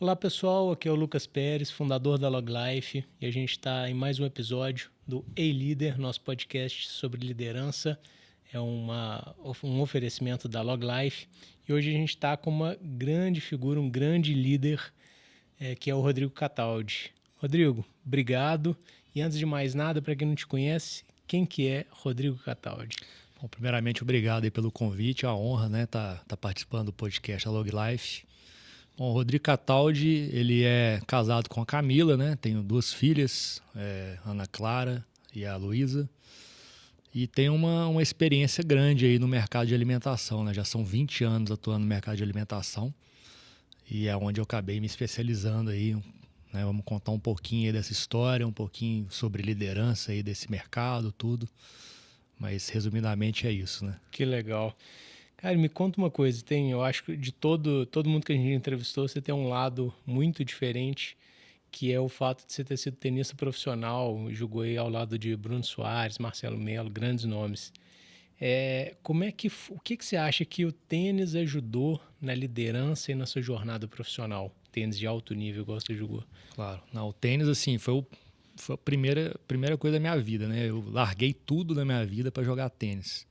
Olá pessoal, aqui é o Lucas Pérez, fundador da Log Life, e a gente está em mais um episódio do Ei Líder, nosso podcast sobre liderança. É um oferecimento da Log Life, e hoje a gente está com uma grande figura, um grande líder, que é o Rodrigo Cataldi. Rodrigo, obrigado. E antes de mais nada, para quem não te conhece, quem que é Rodrigo Cataldi? Bom, primeiramente, obrigado aí pelo convite, é uma honra, né, tá participando do podcast da Log Life. Bom, o Rodrigo Cataldi, ele é casado com a Camila, né, tenho duas filhas, Ana Clara e a Luísa, e tem uma experiência grande aí no mercado de alimentação, né, já são 20 anos atuando no mercado de alimentação, e é onde eu acabei me especializando aí, né, vamos contar um pouquinho aí dessa história, um pouquinho sobre liderança aí desse mercado, tudo. Mas, resumidamente, é isso, né? Que legal. Cara, me conta uma coisa, eu acho que de todo mundo que a gente entrevistou, você tem um lado muito diferente, que é o fato de você ter sido tenista profissional, jogou aí ao lado de Bruno Soares, Marcelo Melo, grandes nomes. O que que você acha que o tênis ajudou na liderança e na sua jornada profissional? Tênis de alto nível, igual você jogou. Claro. Não, o tênis, assim, foi a primeira coisa da minha vida, né? Eu larguei tudo da minha vida para jogar tênis.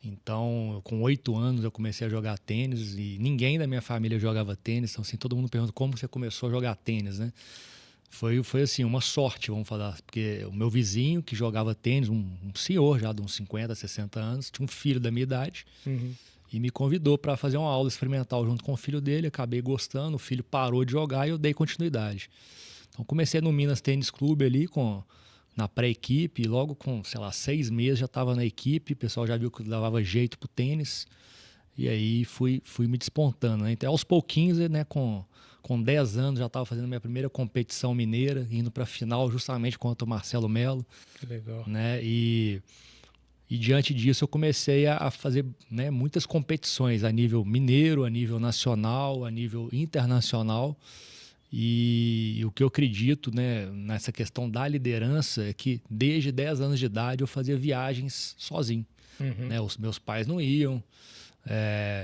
Então, com 8 anos eu comecei a jogar tênis e ninguém da minha família jogava tênis. Então, assim, todo mundo pergunta como você começou a jogar tênis, né? Foi assim, uma sorte, vamos falar. Porque o meu vizinho que jogava tênis, um senhor já de uns 50, 60 anos, tinha um filho da minha idade. Uhum. E me convidou para fazer uma aula experimental junto com o filho dele. Acabei gostando, o filho parou de jogar e eu dei continuidade. Então comecei no Minas Tênis Clube ali na pré-equipe, e logo com, sei lá, 6 meses já estava na equipe, o pessoal já viu que eu dava jeito pro tênis, e aí fui me despontando, né? Então aos pouquinhos, né, com 10 anos já estava fazendo minha primeira competição mineira, indo para a final justamente contra o Marcelo Melo, Que legal. né? E diante disso eu comecei a fazer, né, muitas competições a nível mineiro, a nível nacional, a nível internacional. E o que eu acredito, né, nessa questão da liderança é que desde 10 anos de idade eu fazia viagens sozinho. Uhum. Né? Os meus pais não iam,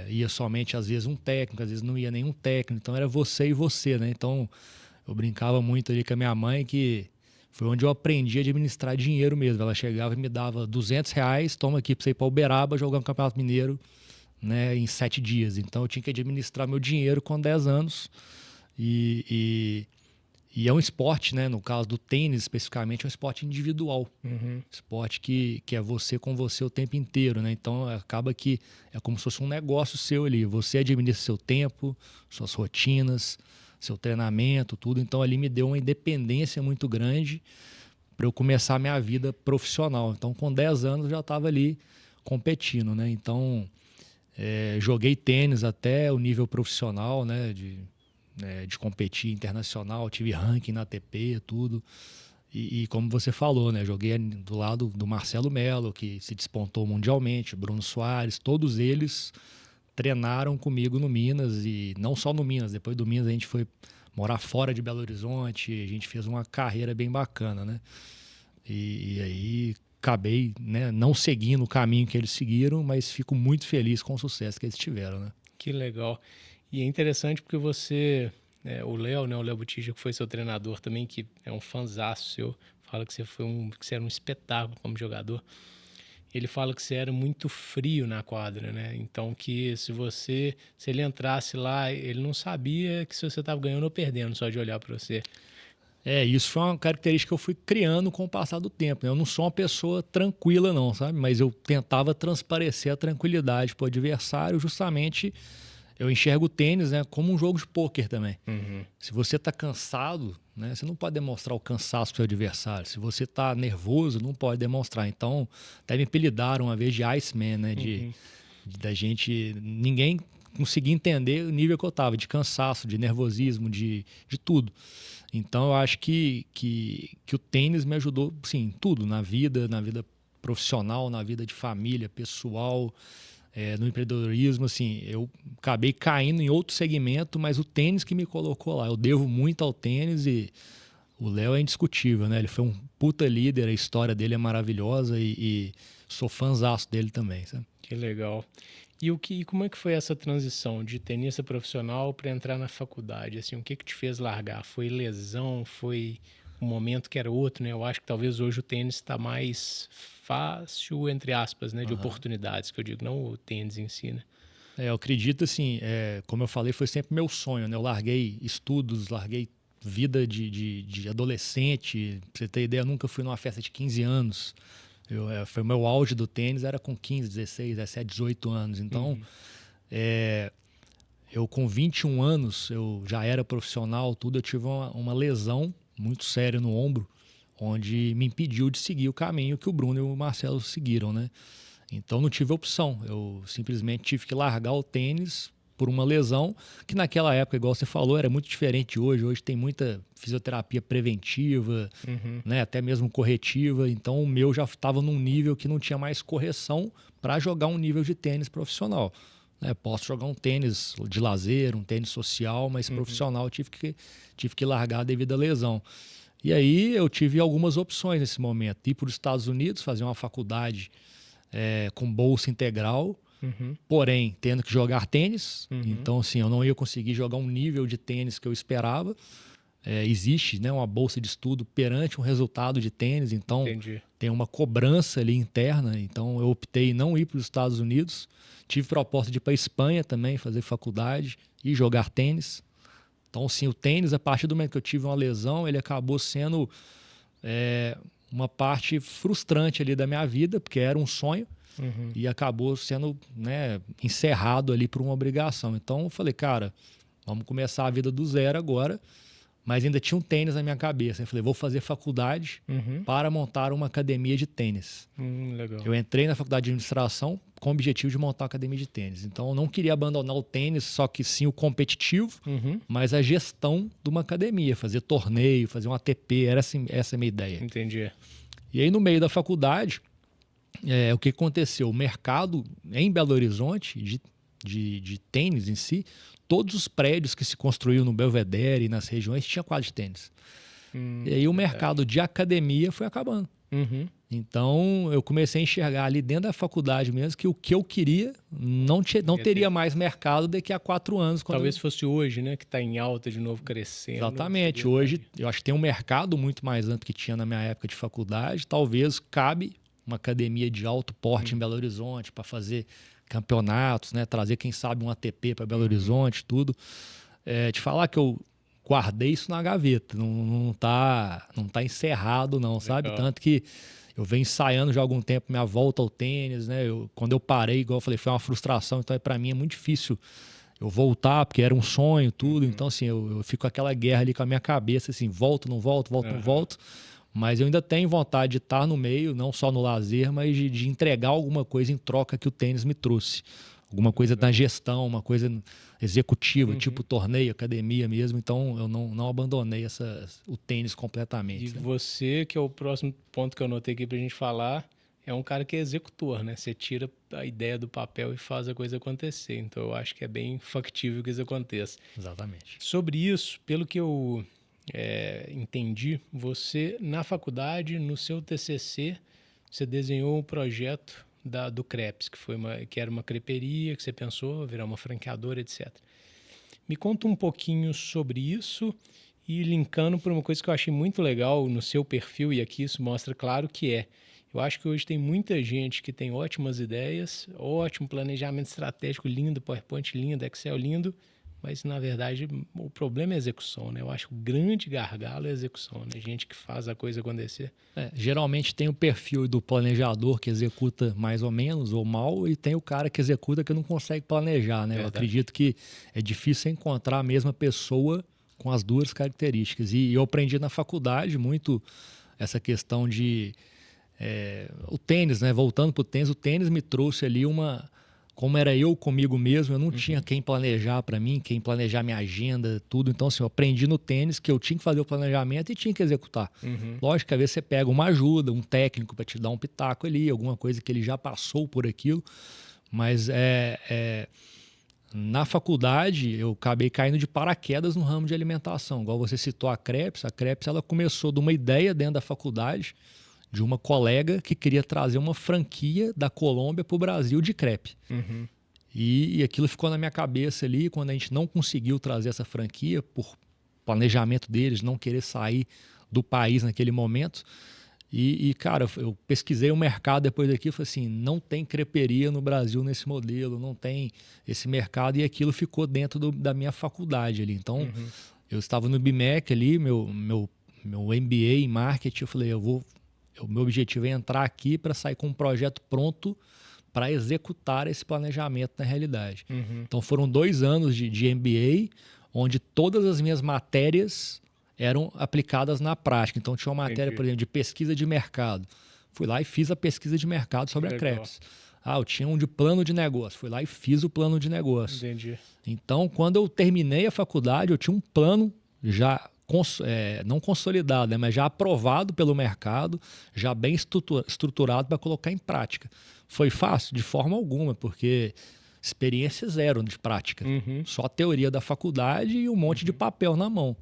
ia somente às vezes um técnico, às vezes não ia nenhum técnico, então era você e você, né? Então eu brincava muito ali com a minha mãe, que foi onde eu aprendi a administrar dinheiro mesmo. Ela chegava e me dava R$ 200, toma aqui pra você ir pra Uberaba jogar um Campeonato Mineiro, né, em 7 dias. Então eu tinha que administrar meu dinheiro com 10 anos. E, e é um esporte, né? No caso do tênis especificamente, é um esporte individual. Uhum. Esporte que é você com você o tempo inteiro, né? Então acaba que é como se fosse um negócio seu ali. Você administra seu tempo, suas rotinas, seu treinamento, tudo. Então ali me deu uma independência muito grande para eu começar a minha vida profissional. Então com 10 anos eu já estava ali competindo, né? Então joguei tênis até o nível profissional, né? De competir internacional, tive ranking na ATP, tudo. E como você falou, né? Joguei do lado do Marcelo Melo, que se despontou mundialmente, Bruno Soares, todos eles treinaram comigo no Minas, e não só no Minas, depois do Minas a gente foi morar fora de Belo Horizonte, a gente fez uma carreira bem bacana, né? E aí acabei, né, não seguindo o caminho que eles seguiram, mas fico muito feliz com o sucesso que eles tiveram, né? Que legal. E é interessante porque você, o Léo, né, o Léo Botija, que foi seu treinador também, que é um fanzaço seu, fala que que você era um espetáculo como jogador. Ele fala que você era muito frio na quadra, né? Então que se ele entrasse lá, ele não sabia que se você estava ganhando ou perdendo só de olhar para você. Isso foi uma característica que eu fui criando com o passar do tempo, né? Eu não sou uma pessoa tranquila não, sabe? Mas eu tentava transparecer a tranquilidade para o adversário, justamente eu enxergo o tênis, né, como um jogo de pôquer também. Uhum. Se você está cansado, né, você não pode demonstrar o cansaço do seu adversário. Se você está nervoso, não pode demonstrar. Então, até me apelidaram uma vez de Iceman, né, Uhum. da gente... Ninguém conseguia entender o nível que eu estava, de cansaço, de nervosismo, de tudo. Então, eu acho que o tênis me ajudou, sim, tudo, na vida profissional, na vida de família, pessoal, no empreendedorismo, assim, eu acabei caindo em outro segmento, mas o tênis que me colocou lá. Eu devo muito ao tênis e o Léo é indiscutível, né? Ele foi um puta líder, a história dele é maravilhosa e sou fãzaço dele também, sabe? Que legal. E como é que foi essa transição de tenista profissional para entrar na faculdade? Assim, o que te fez largar? Foi lesão? Foi um momento que era outro, né? Eu acho que talvez hoje o tênis está mais fácil, entre aspas, né? De Aham. oportunidades, que eu digo, não o tênis em si, né? Eu acredito assim, como eu falei, foi sempre meu sonho, né? Eu larguei estudos, larguei vida de adolescente. Pra você ter ideia, eu nunca fui numa festa de 15 anos. Foi o meu auge do tênis, era com 15, 16, 17, 18 anos. Então, Uhum. eu com 21 anos, eu já era profissional, tudo, eu tive uma lesão muito séria no ombro, onde me impediu de seguir o caminho que o Bruno e o Marcelo seguiram, né? Então não tive opção, eu simplesmente tive que largar o tênis por uma lesão, que naquela época, igual você falou, era muito diferente de hoje. Hoje tem muita fisioterapia preventiva, Uhum. né, até mesmo corretiva. Então o meu já estava num nível que não tinha mais correção para jogar um nível de tênis profissional. Né? Posso jogar um tênis de lazer, um tênis social, mas Uhum. profissional eu tive que largar devido à lesão. E aí eu tive algumas opções nesse momento. Ir para os Estados Unidos, fazer uma faculdade com bolsa integral, Uhum. porém tendo que jogar tênis. Uhum. Então, assim, eu não ia conseguir jogar um nível de tênis que eu esperava. Existe, né, uma bolsa de estudo perante um resultado de tênis, então Entendi. tem uma cobrança ali interna. Então, eu optei em não ir para os Estados Unidos. Tive proposta de ir para a Espanha também, fazer faculdade e jogar tênis. Então, sim, o tênis, a partir do momento que eu tive uma lesão, ele acabou sendo uma parte frustrante ali da minha vida, porque era um sonho Uhum. e acabou sendo, né, encerrado ali por uma obrigação. Então eu falei, cara, vamos começar a vida do zero agora, mas ainda tinha um tênis na minha cabeça. Eu falei, vou fazer faculdade Uhum. para montar uma academia de tênis. Legal. Eu entrei na faculdade de administração com o objetivo de montar uma academia de tênis. Então eu não queria abandonar o tênis, só que sim o competitivo, Uhum. mas a gestão de uma academia, fazer torneio, fazer um ATP, era assim, essa é a minha ideia. Entendi. E aí no meio da faculdade, o que aconteceu? O mercado em Belo Horizonte de tênis em si, todos os prédios que se construíam no Belvedere e nas regiões tinha quadra de tênis. E aí o Verdade. mercado de academia foi acabando. Uhum. Então eu comecei a enxergar ali dentro da faculdade mesmo que o que eu queria não Ia ter. teria mais mercado daqui a 4 anos. Talvez fosse hoje, né? Que está em alta de novo, crescendo. Exatamente. Seria Hoje valia. eu acho que tem um mercado muito mais amplo que tinha na minha época de faculdade. Talvez cabe uma academia de alto porte em Belo Horizonte para fazer campeonatos, né? Trazer, quem sabe, um ATP para Belo Horizonte, tudo. Te falar que eu guardei isso na gaveta, não tá encerrado não, sabe? Legal. Tanto que eu venho ensaiando já há algum tempo minha volta ao tênis, né? Quando eu parei, igual eu falei, foi uma frustração, então para mim é muito difícil eu voltar, porque era um sonho, tudo. Então, assim, eu fico com aquela guerra ali com a minha cabeça, assim, volto, não volto, volto, não Aham. volto. Mas eu ainda tenho vontade de estar no meio, não só no lazer, mas de entregar alguma coisa em troca que o tênis me trouxe. Alguma coisa da Legal. gestão, uma coisa executiva, Uhum. tipo torneio, academia mesmo. Então, eu não abandonei o tênis E completamente. Né? você, que é o próximo ponto que eu anotei aqui pra gente falar, é um cara que é executor, né? Você tira a ideia do papel e faz a coisa acontecer. Então eu acho que é bem factível que isso aconteça. Exatamente. Sobre isso, pelo que eu entendi, você na faculdade, no seu TCC, você desenhou um projeto do Crepes, que era uma creperia que você pensou virar uma franqueadora, etc. Me conta um pouquinho sobre isso e linkando por uma coisa que eu achei muito legal no seu perfil, e aqui isso mostra claro que eu acho que hoje tem muita gente que tem ótimas ideias, ótimo planejamento estratégico lindo, PowerPoint lindo, Excel lindo, mas na verdade o problema é a execução, né? Eu acho que o grande gargalo é a execução, né? Gente que faz a coisa acontecer. Geralmente tem o perfil do planejador que executa mais ou menos ou mal, e tem o cara que executa que não consegue planejar, né? Eu Verdade. acredito que é difícil encontrar a mesma pessoa com as duas características. E eu aprendi na faculdade muito essa questão de o tênis, né? Voltando para o tênis me trouxe ali como era eu comigo mesmo, eu não tinha quem planejar para mim, quem planejar minha agenda, tudo. Então, assim, eu aprendi no tênis que eu tinha que fazer o planejamento e tinha que executar. Uhum. Lógico que às vezes você pega uma ajuda, um técnico para te dar um pitaco ali, alguma coisa que ele já passou por aquilo, mas na faculdade eu acabei caindo de paraquedas no ramo de alimentação. Igual você citou a Crepes ela começou de uma ideia dentro da faculdade de uma colega que queria trazer uma franquia da Colômbia para o Brasil de crepe. Uhum. E aquilo ficou na minha cabeça ali, quando a gente não conseguiu trazer essa franquia, por planejamento deles, não querer sair do país naquele momento. Cara, eu pesquisei o mercado depois daqui e falei assim, não tem creperia no Brasil nesse modelo, não tem esse mercado, e aquilo ficou dentro da minha faculdade ali. Então, eu estava no BMEC ali, meu MBA em marketing, eu falei, o meu objetivo é entrar aqui para sair com um projeto pronto para executar esse planejamento na realidade. Então, foram 2 anos de MBA, onde todas as minhas matérias eram aplicadas na prática. Então, tinha uma matéria, por exemplo, de pesquisa de mercado. Fui lá e fiz a pesquisa de mercado sobre a Krebs. Eu tinha um de plano de negócio. Fui lá e fiz o plano de negócio. Entendi. Então, quando eu terminei a faculdade, eu tinha um plano já não consolidado, né, mas já aprovado pelo mercado, já bem estruturado para colocar em prática. Foi fácil? De forma alguma, porque experiência zero de prática. Só a teoria da faculdade e um monte de papel na mão.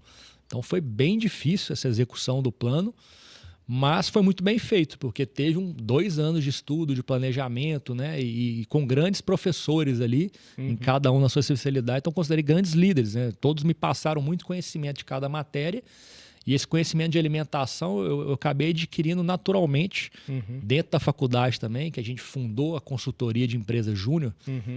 Então foi bem difícil essa execução do plano, mas foi muito bem feito, porque teve 2 anos de estudo, de planejamento, né? E com grandes professores ali, em cada um na sua especialidade. Então considerei grandes líderes, né? Todos me passaram muito conhecimento de cada matéria. E esse conhecimento de alimentação eu acabei adquirindo naturalmente dentro da faculdade também, que a gente fundou a consultoria de empresa júnior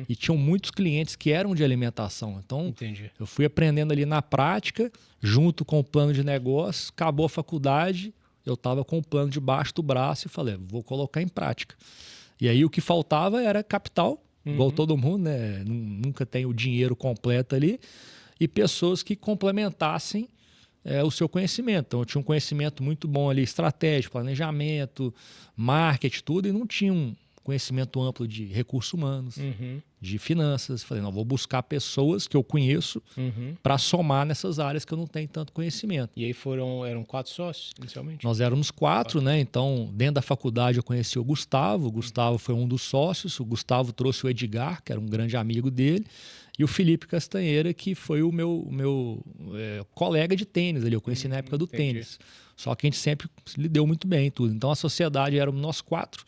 e tinham muitos clientes que eram de alimentação. Então, eu fui aprendendo ali na prática, junto com o plano de negócio, acabou a faculdade, eu estava com o plano debaixo do braço e falei, vou colocar em prática. E aí o que faltava era capital, igual todo mundo, né? Nunca tem o dinheiro completo ali, e pessoas que complementassem o seu conhecimento. Então, eu tinha um conhecimento muito bom ali, estratégico, planejamento, marketing, tudo, e não tinha um conhecimento amplo de recursos humanos, de finanças. Falei, não, vou buscar pessoas que eu conheço para somar nessas áreas que eu não tenho tanto conhecimento. E aí eram 4 sócios, inicialmente? Nós éramos 4, né? Então, dentro da faculdade eu conheci o Gustavo. O Gustavo foi um dos sócios. O Gustavo trouxe o Edgar, que era um grande amigo dele. E o Felipe Castanheira, que foi o meu colega de tênis ali. Eu conheci na época do tênis. Só que a gente sempre lidou muito bem tudo. Então, a sociedade éramos nós 4.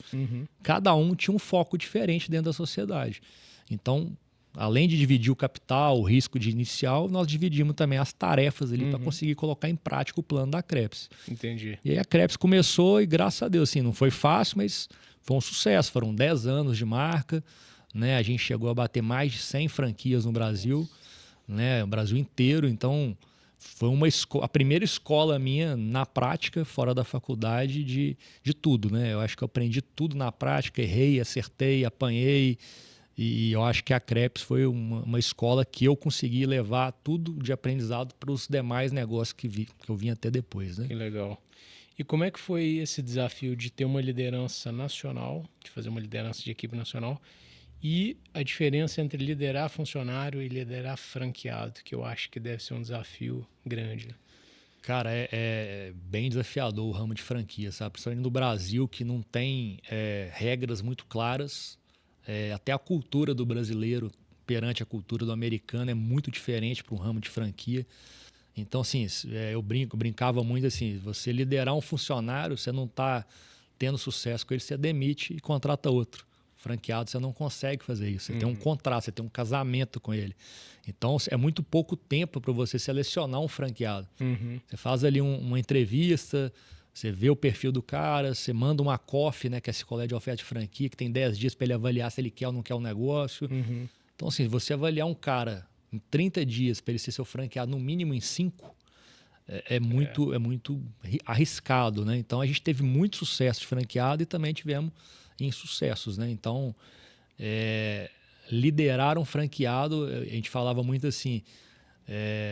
Cada um tinha um foco diferente dentro da sociedade. Então, além de dividir o capital, o risco de inicial, nós dividimos também as tarefas ali para conseguir colocar em prática o plano da Krebs. Entendi. E aí a Krebs começou e, graças a Deus, assim, não foi fácil, mas foi um sucesso. Foram 10 anos de marca, né? A gente chegou a bater mais de 100 franquias no Brasil, né? O Brasil inteiro. Então, foi a primeira escola minha na prática, fora da faculdade, de tudo, né? Eu acho que eu aprendi tudo na prática, errei, acertei, apanhei. E eu acho que a Krebs foi uma escola que eu consegui levar tudo de aprendizado para os demais negócios que eu vim até depois, né? Que legal. E como é que foi esse desafio de ter uma liderança nacional, de fazer uma liderança de equipe nacional, e a diferença entre liderar funcionário e liderar franqueado, que eu acho que deve ser um desafio grande, né? Cara, é bem desafiador o ramo de franquia, sabe? Principalmente no Brasil, que não tem regras muito claras. Até a cultura do brasileiro perante a cultura do americano é muito diferente para um ramo de franquia. Então, assim, eu brincava muito assim, você liderar um funcionário, você não está tendo sucesso com ele, você demite e contrata outro. Franqueado, você não consegue fazer isso. Você tem um contrato, você tem um casamento com ele. Então, é muito pouco tempo para você selecionar um franqueado. Você faz ali uma entrevista, você vê o perfil do cara, você manda uma COF, né, que é esse colégio de oferta de franquia, que tem 10 dias para ele avaliar se ele quer ou não quer o negócio. Então, assim, você avaliar um cara em 30 dias para ele ser seu franqueado, no mínimo em 5, é muito arriscado, né? Então, a gente teve muito sucesso de franqueado e também tivemos insucessos, né? Então, liderar um franqueado, a gente falava muito assim,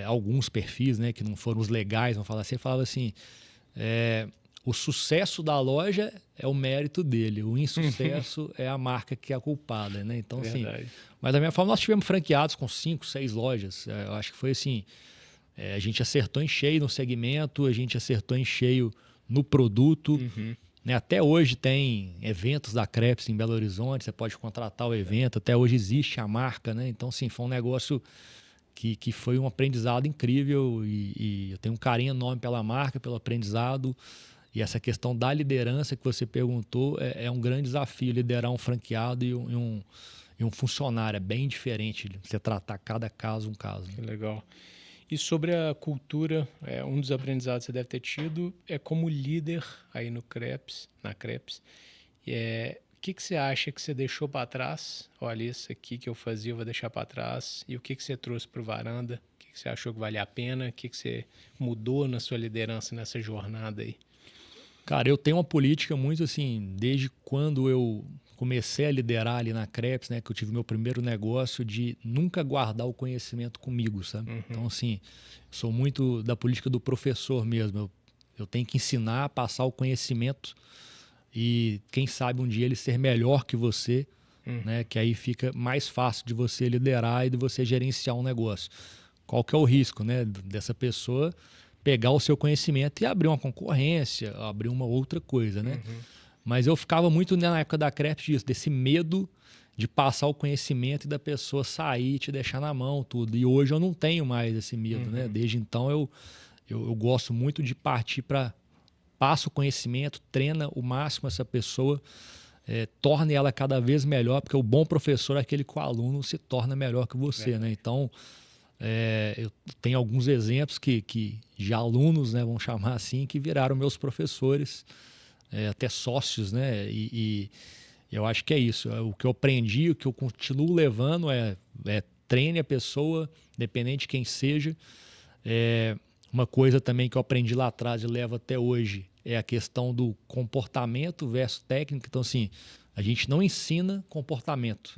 alguns perfis, né, que não foram os legais, vamos falar assim, falava assim, o sucesso da loja é o mérito dele, o insucesso é a marca que é a culpada, né? Então, assim, mas da minha forma, nós tivemos franqueados com 5, 6 lojas. Eu acho que foi assim, a gente acertou em cheio no segmento, a gente acertou em cheio no produto, né? Até hoje tem eventos da Krebs em Belo Horizonte, você pode contratar o evento, até hoje existe a marca, né? Então, sim, foi um negócio que foi um aprendizado incrível e eu tenho um carinho enorme pela marca, pelo aprendizado. E essa questão da liderança que você perguntou é um grande desafio, liderar um franqueado e e um funcionário. É bem diferente você tratar cada caso um caso. Que legal. E sobre a cultura, um dos aprendizados que você deve ter tido é como líder aí no Krebs, na Krebs. O que você acha que você deixou para trás? Olha, isso aqui que eu fazia eu vou deixar para trás. E o que você trouxe para o Varanda? O que você achou que valia a pena? O que você mudou na sua liderança nessa jornada aí? Cara, eu tenho uma política muito assim, desde quando eu comecei a liderar ali na Krebs, né, que eu tive meu primeiro negócio, de nunca guardar o conhecimento comigo, sabe? Então, assim, sou muito da política do professor mesmo. Eu tenho que ensinar, passar o conhecimento e quem sabe um dia ele ser melhor que você, né, que aí fica mais fácil de você liderar e de você gerenciar um negócio. Qual que é o risco, né, dessa pessoa pegar o seu conhecimento e abrir uma concorrência, abrir uma outra coisa, né? Mas eu ficava muito na época da Krebs disso, desse medo de passar o conhecimento e da pessoa sair e te deixar na mão, tudo. E hoje eu não tenho mais esse medo, né? Desde então eu gosto muito de partir para passa o conhecimento, treina o máximo essa pessoa, torne ela cada vez melhor, porque o bom professor é aquele que o aluno se torna melhor que você, né? Então, eu tenho alguns exemplos de alunos, né, vamos chamar assim, que viraram meus professores, até sócios, né? E eu acho que é isso. O que eu aprendi, o que eu continuo levando é treine a pessoa, independente de quem seja. Uma coisa também que eu aprendi lá atrás e levo até hoje é a questão do comportamento versus técnica. Então, assim, a gente não ensina comportamento,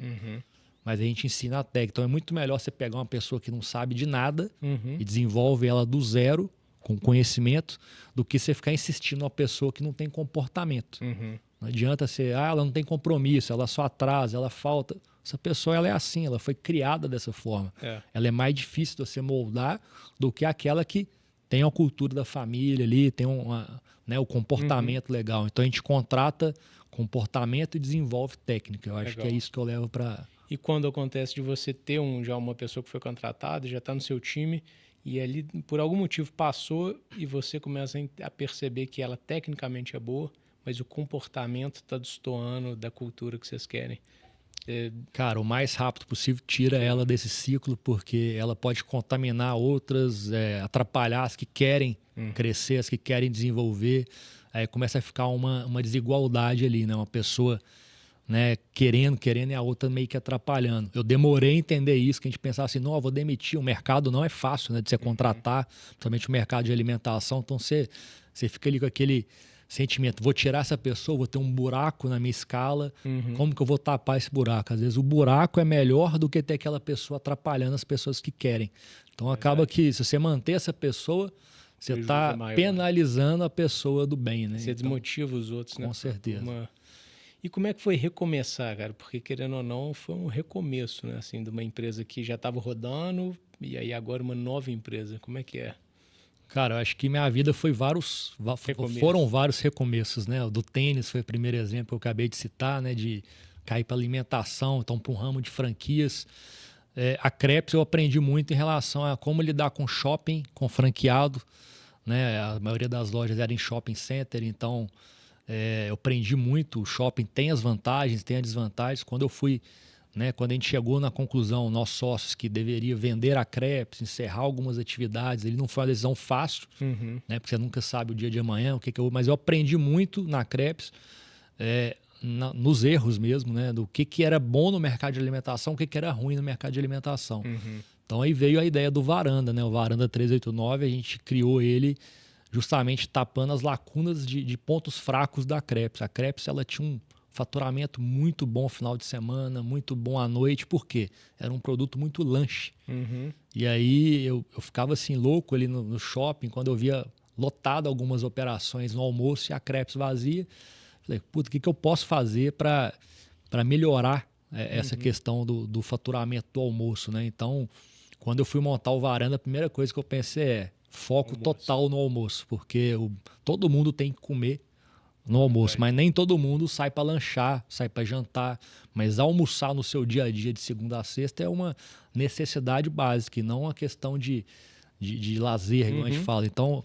mas a gente ensina a técnica. Então, é muito melhor você pegar uma pessoa que não sabe de nada e desenvolve ela do zero, com conhecimento, do que você ficar insistindo numa pessoa que não tem comportamento. Não adianta você, ela não tem compromisso, ela só atrasa, ela falta. Essa pessoa ela é assim, ela foi criada dessa forma. Ela é mais difícil de você moldar do que aquela que tem a cultura da família ali, tem o comportamento legal. Então a gente contrata comportamento e desenvolve técnica. Eu acho que é isso que eu levo para... E quando acontece de você ter já uma pessoa que foi contratada, já está no seu time, e ali por algum motivo passou e você começa a perceber que ela tecnicamente é boa, mas o comportamento está destoando da cultura que vocês querem. Cara, o mais rápido possível tira ela desse ciclo, porque ela pode contaminar outras, atrapalhar as que querem crescer, as que querem desenvolver. Aí começa a ficar uma desigualdade ali, né? Uma pessoa, né, querendo e a outra meio que atrapalhando. Eu demorei a entender isso, que a gente pensava assim, não, eu vou demitir. O mercado não é fácil, né, de você contratar, principalmente o mercado de alimentação. Então você fica ali com aquele sentimento, vou tirar essa pessoa, vou ter um buraco na minha escala, como que eu vou tapar esse buraco? Às vezes o buraco é melhor do que ter aquela pessoa atrapalhando as pessoas que querem. Então acaba que se você manter essa pessoa, você está penalizando a pessoa do bem, né? Você desmotiva os outros, né? Com certeza. E como é que foi recomeçar, cara? Porque, querendo ou não, foi um recomeço, né? Assim, de uma empresa que já estava rodando e aí agora uma nova empresa. Como é que é? Cara, eu acho que minha vida foram vários recomeços, né? O do tênis foi o primeiro exemplo que eu acabei de citar, né? De cair para alimentação, então para um ramo de franquias. A Krebs eu aprendi muito em relação a como lidar com shopping, com franqueado, né? A maioria das lojas era em shopping center, então eu aprendi muito. O shopping tem as vantagens, tem as desvantagens. Quando eu fui, né, quando a gente chegou na conclusão, nós sócios, que deveria vender a Krebs, encerrar algumas atividades, ele não foi uma decisão fácil, né, porque você nunca sabe o dia de amanhã, mas eu aprendi muito na Krebs, nos erros mesmo, né, do que era bom no mercado de alimentação, o que era ruim no mercado de alimentação. Então aí veio a ideia do Varanda, né, o Varanda 389, a gente criou ele justamente tapando as lacunas de pontos fracos da Krebs. A Krebs ela tinha um faturamento muito bom no final de semana, muito bom à noite, porque era um produto muito lanche. E aí eu ficava assim louco ali no shopping, quando eu via lotado algumas operações no almoço e a Krebs vazia. Falei, puta, o que eu posso fazer para melhorar essa questão do faturamento do almoço, né? Então, quando eu fui montar o Varanda, a primeira coisa que eu pensei é foco total no almoço, porque todo mundo tem que comer no almoço, mas nem todo mundo sai para lanchar, sai para jantar, mas almoçar no seu dia a dia de segunda a sexta é uma necessidade básica e não uma questão de lazer, como a gente fala. Então,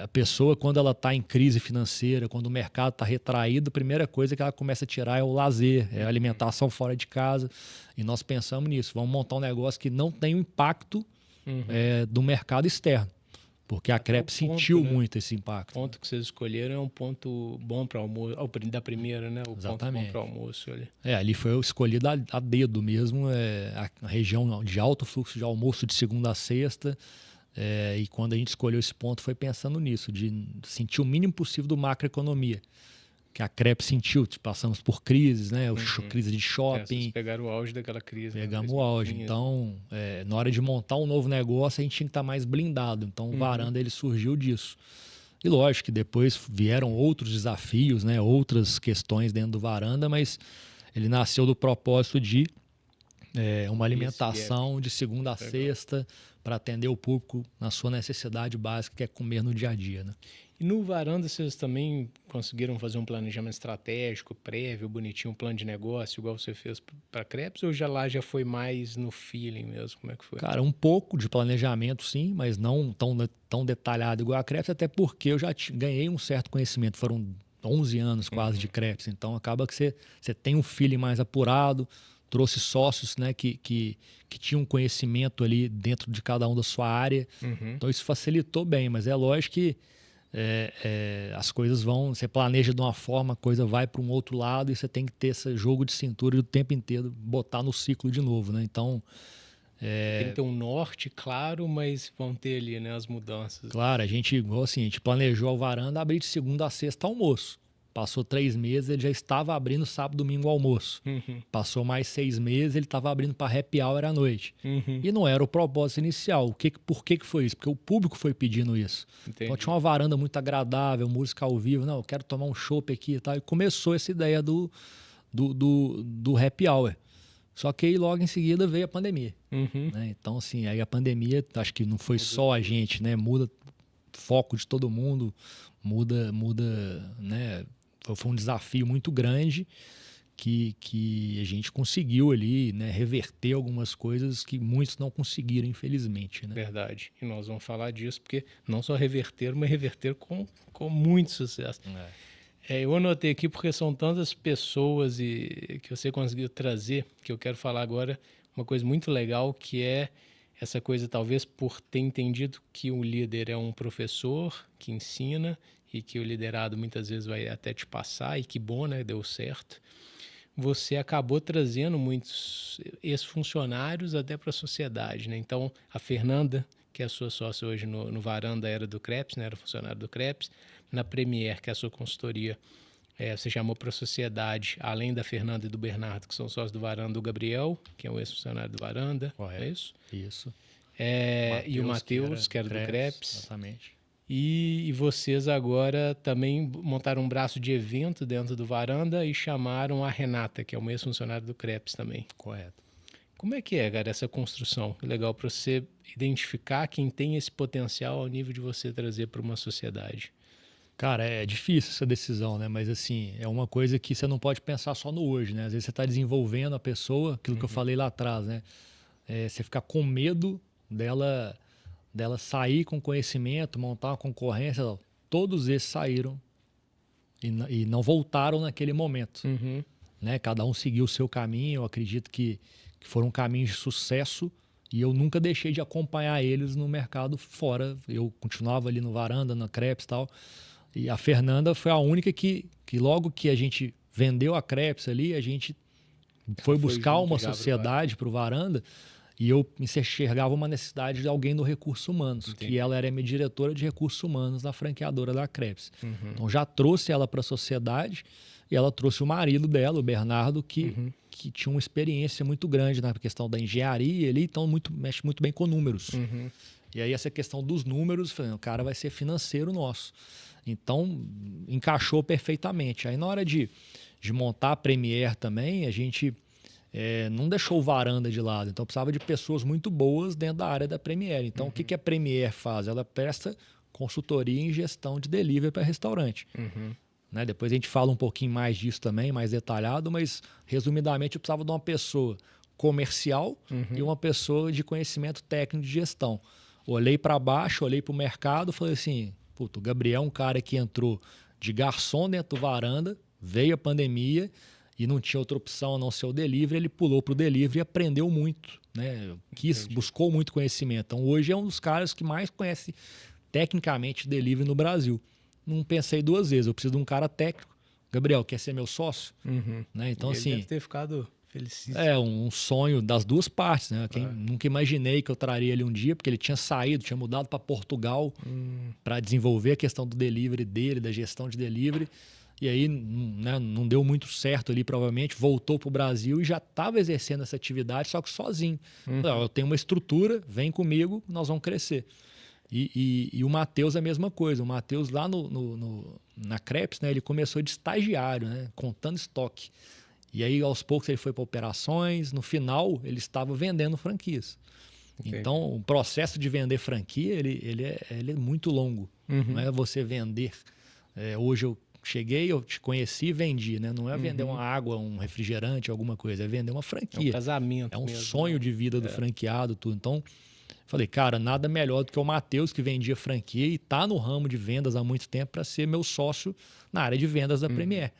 A pessoa, quando ela está em crise financeira, quando o mercado está retraído, a primeira coisa que ela começa a tirar é o lazer, é a alimentação fora de casa. E nós pensamos nisso. Vamos montar um negócio que não tem o impacto do mercado externo. Porque a Crepes sentiu muito esse impacto. O ponto que vocês escolheram é um ponto bom para almoço, da primeira, né? O Exatamente. ponto bom para almoço ali. Ali foi escolhido a dedo mesmo, a região de alto fluxo de almoço de segunda a sexta. E quando a gente escolheu esse ponto foi pensando nisso, de sentir o mínimo possível do macroeconomia. Que a Crepes sentiu, passamos por crises, né? Crise de shopping. Vocês pegaram o auge daquela crise. Pegamos o auge. Então, na hora de montar um novo negócio, a gente tinha que estar mais blindado. Então, o Varanda ele surgiu disso. E lógico que depois vieram outros desafios, né? Outras questões dentro do Varanda, mas ele nasceu do propósito de uma alimentação de segunda a sexta para atender o público na sua necessidade básica, que é comer no dia a dia, né? E no Varanda vocês também conseguiram fazer um planejamento estratégico, prévio, bonitinho, um plano de negócio, igual você fez para Crepes, ou já foi mais no feeling mesmo? Como é que foi? Cara, um pouco de planejamento, sim, mas não tão detalhado igual a Crepes, até porque eu já ganhei um certo conhecimento. Foram 11 anos quase de Crepes, então acaba que você tem um feeling mais apurado, trouxe sócios, né, que tinham conhecimento ali dentro de cada um da sua área, então isso facilitou bem, mas é lógico que as coisas você planeja de uma forma, a coisa vai para um outro lado e você tem que ter esse jogo de cintura o tempo inteiro, botar no ciclo de novo, né? Então... Tem que ter um norte, claro, mas vão ter ali, né, as mudanças. Claro, a gente planejou o Varanda abrir de segunda a sexta almoço. Passou 3 meses, ele já estava abrindo sábado, domingo almoço. Passou mais 6 meses, ele estava abrindo para happy hour à noite. E não era o propósito inicial. Por que foi isso? Porque o público foi pedindo isso. Então tinha uma varanda muito agradável, música ao vivo. Não, eu quero tomar um chopp aqui e tal. E começou essa ideia do happy hour. Só que aí logo em seguida veio a pandemia. Né? Então, assim, aí a pandemia, acho que não foi só a gente, né? Muda o foco de todo mundo, muda, né? Foi um desafio muito grande que a gente conseguiu ali, né, reverter algumas coisas que muitos não conseguiram, infelizmente. Né? Verdade. E nós vamos falar disso, porque não só reverter, mas reverter com muito sucesso. Eu anotei aqui porque são tantas pessoas que você conseguiu trazer, que eu quero falar agora uma coisa muito legal, que é essa coisa, talvez por ter entendido que o líder é um professor que ensina e que o liderado muitas vezes vai até te passar, e que bom, né? Deu certo. Você acabou trazendo muitos ex-funcionários até para a sociedade, né? Então, a Fernanda, que é a sua sócia hoje no Varanda, era do Crepes, né? Era funcionário do Crepes. Na Premier, que é a sua consultoria, você chamou para a sociedade, além da Fernanda e do Bernardo, que são sócios do Varanda, o Gabriel, que é um ex-funcionário do Varanda. Correto. É isso? Isso. E o Matheus, que era do Crepes. Exatamente. E vocês agora também montaram um braço de evento dentro do Varanda e chamaram a Renata, que é uma ex-funcionária do Crepes também. Correto. Como é que é, cara, essa construção? Que legal para você identificar quem tem esse potencial ao nível de você trazer para uma sociedade. Cara, é difícil essa decisão, né? Mas assim, é uma coisa que você não pode pensar só no hoje, né? Às vezes você está desenvolvendo a pessoa, aquilo que eu falei lá atrás, né? Você ficar com medo dela sair com conhecimento, montar uma concorrência. Todos esses saíram e não voltaram naquele momento. Né? Cada um seguiu o seu caminho. Eu acredito que foram caminhos de sucesso e eu nunca deixei de acompanhar eles no mercado fora. Eu continuava ali no Varanda, na Crepes e tal. E a Fernanda foi a única que logo que a gente vendeu a Crepes ali, a gente foi buscar uma sociedade para o Varanda. E eu enxergava uma necessidade de alguém do recursos humanos, que ela era minha diretora de recursos humanos na franqueadora da Crepes. Então já trouxe ela para a sociedade e ela trouxe o marido dela, o Bernardo, que tinha uma experiência muito grande na questão da engenharia ali, então mexe muito bem com números. E aí essa questão dos números, falei, o cara vai ser financeiro nosso. Então encaixou perfeitamente. Aí na hora de montar a Premier também, a gente... não deixou o Varanda de lado, então precisava de pessoas muito boas dentro da área da Premier. Então, o que a Premier faz? Ela presta consultoria em gestão de delivery para restaurante. Né? Depois a gente fala um pouquinho mais disso também, mais detalhado, mas resumidamente eu precisava de uma pessoa comercial e uma pessoa de conhecimento técnico de gestão. Olhei para baixo, olhei para o mercado, falei assim, Puta, o Gabriel é um cara que entrou de garçom dentro do varanda, veio a pandemia e não tinha outra opção a não ser o delivery, ele pulou pro delivery e aprendeu muito, né? Buscou muito conhecimento. Então hoje é um dos caras que mais conhece tecnicamente delivery no Brasil. Não pensei duas vezes, eu preciso de um cara técnico. Gabriel, quer ser meu sócio? Né? Então, ele assim, deve ter ficado felicíssimo. É um sonho das duas partes, né? Nunca imaginei que eu traria ele um dia, porque ele tinha saído, tinha mudado para Portugal para desenvolver a questão do delivery dele, da gestão de delivery. E aí, né, não deu muito certo ali, provavelmente, voltou para o Brasil e já estava exercendo essa atividade, só que sozinho. Falei, eu tenho uma estrutura, vem comigo, nós vamos crescer. E o Matheus é a mesma coisa. O Matheus lá na Crepes, né, ele começou de estagiário, né, contando estoque. E aí, aos poucos, ele foi para operações. No final, ele estava vendendo franquias. Entendi. Então, o processo de vender franquia, ele é muito longo. Não é você vender. Hoje eu cheguei, eu te conheci e vendi, né? Não é vender uma água, um refrigerante, alguma coisa. É vender uma franquia. É um casamento. É um mesmo, sonho de vida do franqueado, tudo. Então, falei, cara, nada melhor do que o Matheus, que vendia franquia e está no ramo de vendas há muito tempo, para ser meu sócio na área de vendas da Premier.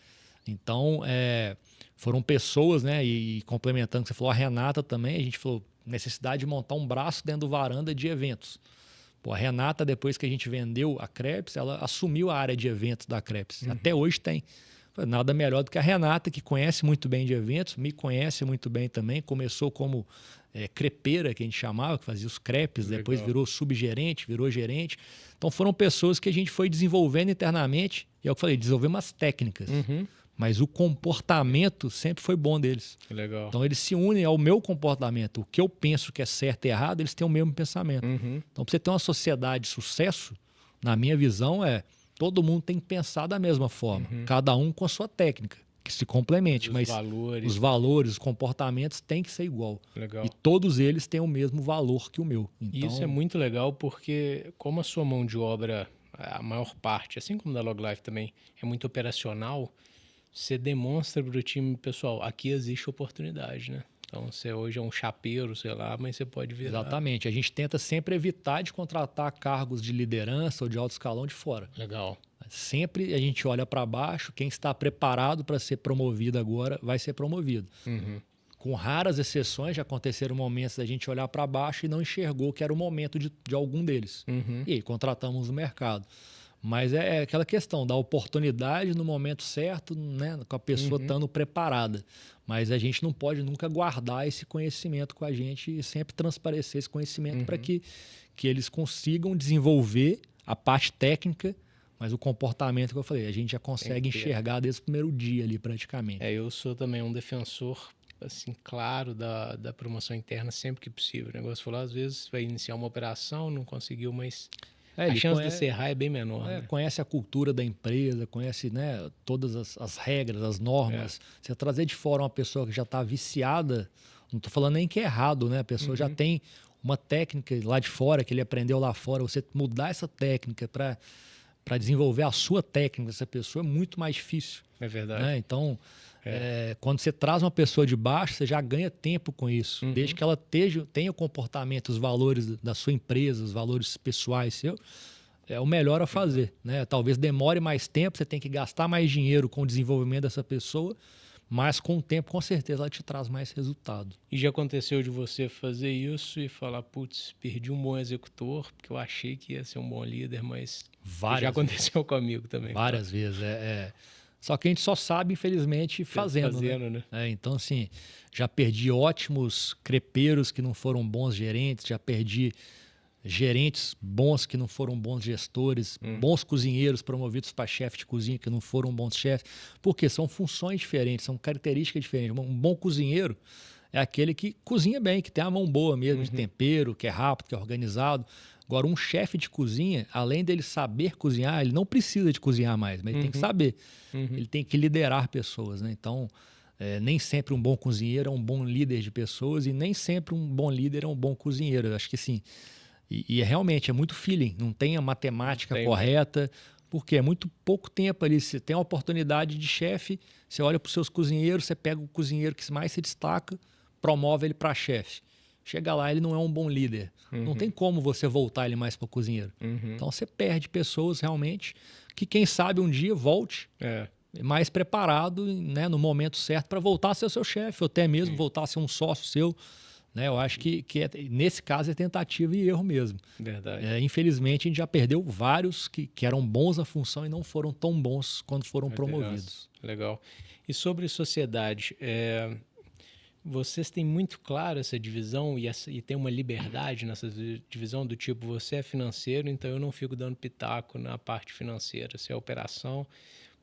Então, foram pessoas, né? E complementando o que você falou, a Renata também, a gente falou, necessidade de montar um braço dentro do varanda de eventos. Pô, a Renata, depois que a gente vendeu a Crepes, ela assumiu a área de eventos da Crepes. Até hoje tem. Nada melhor do que a Renata, que conhece muito bem de eventos, me conhece muito bem também. Começou como crepeira, que a gente chamava, que fazia os crepes, depois virou subgerente, virou gerente. Então foram pessoas que a gente foi desenvolvendo internamente, e é o que eu falei, desenvolver umas técnicas. Mas o comportamento sempre foi bom deles. Legal. Então eles se unem ao meu comportamento. O que eu penso que é certo e errado, eles têm o mesmo pensamento. Então, para você ter uma sociedade de sucesso, na minha visão, todo mundo tem que pensar da mesma forma. Cada um com a sua técnica, que se complemente. Mas os valores, os comportamentos têm que ser igual. Legal. E todos eles têm o mesmo valor que o meu. Então, isso é muito legal porque, como a sua mão de obra, a maior parte, assim como da Log Life também, é muito operacional, você demonstra para o time, pessoal, aqui existe oportunidade, né? Então, você hoje é um chapeiro, sei lá, mas você pode virar. Exatamente. A gente tenta sempre evitar de contratar cargos de liderança ou de alto escalão de fora. Legal. Sempre a gente olha para baixo, quem está preparado para ser promovido agora vai ser promovido. Com raras exceções, já aconteceram momentos da gente olhar para baixo e não enxergou que era o momento de algum deles. E aí contratamos no mercado. Mas é aquela questão da oportunidade no momento certo, né, com a pessoa estando preparada. Mas a gente não pode nunca guardar esse conhecimento com a gente e sempre transparecer esse conhecimento para que eles consigam desenvolver a parte técnica, mas o comportamento que eu falei, a gente já consegue enxergar desde o primeiro dia ali praticamente. Eu sou também um defensor, assim, claro, da promoção interna sempre que possível. O negócio falou, às vezes vai iniciar uma operação, não conseguiu, mas... a chance de você errar é bem menor. Né? Conhece a cultura da empresa, conhece, né, todas as regras, as normas. Você trazer de fora uma pessoa que já está viciada, não estou falando nem que é errado, né? A pessoa já tem uma técnica lá de fora, que ele aprendeu lá fora. Você mudar essa técnica para desenvolver a sua técnica dessa pessoa é muito mais difícil. É verdade. Né? Então, quando você traz uma pessoa de baixo, você já ganha tempo com isso. Desde que ela tenha o comportamento, os valores da sua empresa, os valores pessoais seus, é o melhor a fazer. Né? Talvez demore mais tempo, você tem que gastar mais dinheiro com o desenvolvimento dessa pessoa, mas com o tempo, com certeza, ela te traz mais resultado. E já aconteceu de você fazer isso e falar, putz, perdi um bom executor, porque eu achei que ia ser um bom líder, mas já aconteceu comigo também. Várias vezes, Só que a gente só sabe, infelizmente, fazendo né? Então, assim, já perdi ótimos crepeiros que não foram bons gerentes, já perdi gerentes bons que não foram bons gestores, bons cozinheiros promovidos para chefe de cozinha que não foram bons chefes, porque são funções diferentes, são características diferentes. Um bom cozinheiro é aquele que cozinha bem, que tem a mão boa mesmo de tempero, que é rápido, que é organizado. Agora, um chefe de cozinha, além dele saber cozinhar, ele não precisa de cozinhar mais, mas ele tem que saber. Ele tem que liderar pessoas, né? Então, nem sempre um bom cozinheiro é um bom líder de pessoas e nem sempre um bom líder é um bom cozinheiro. Eu acho que sim. E realmente é muito feeling, não tem a matemática correta, porque é muito pouco tempo ali. Você tem a oportunidade de chefe, você olha para os seus cozinheiros, você pega o cozinheiro que mais se destaca, promove ele para chefe. chega lá, ele não é um bom líder. Não tem como você voltar ele mais para cozinheiro. Então você perde pessoas realmente que, quem sabe, um dia volte mais preparado, né, no momento certo para voltar a ser o seu chefe, ou até mesmo voltar a ser um sócio seu. Né? Eu acho que nesse caso é tentativa e erro mesmo. Verdade. Infelizmente, a gente já perdeu vários que eram bons na função e não foram tão bons quando foram promovidos. Legal. E sobre sociedade, vocês têm muito claro essa divisão e tem uma liberdade nessa divisão do tipo, você é financeiro, então eu não fico dando pitaco na parte financeira, se é operação,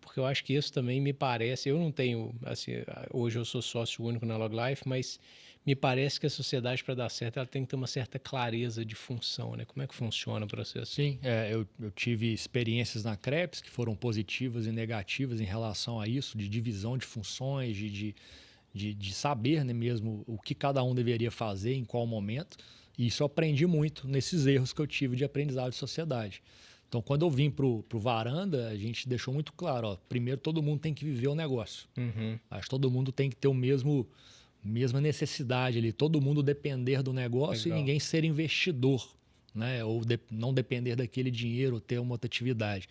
porque eu acho que isso também me parece, eu não tenho, assim, hoje eu sou sócio único na LogLife, mas me parece que a sociedade, para dar certo, ela tem que ter uma certa clareza de função, né? Como é que funciona o processo? Sim, eu tive experiências na Krebs que foram positivas e negativas em relação a isso, de divisão de funções, de saber, né, mesmo o que cada um deveria fazer, em qual momento. E isso eu aprendi muito nesses erros que eu tive de aprendizado de sociedade. Então, quando eu vim para o Varanda, a gente deixou muito claro, ó, primeiro todo mundo tem que viver o negócio. Acho que todo mundo tem que ter mesma necessidade ali, todo mundo depender do negócio. Legal. E ninguém ser investidor, né? Ou não depender daquele dinheiro, ou ter uma outra atividade.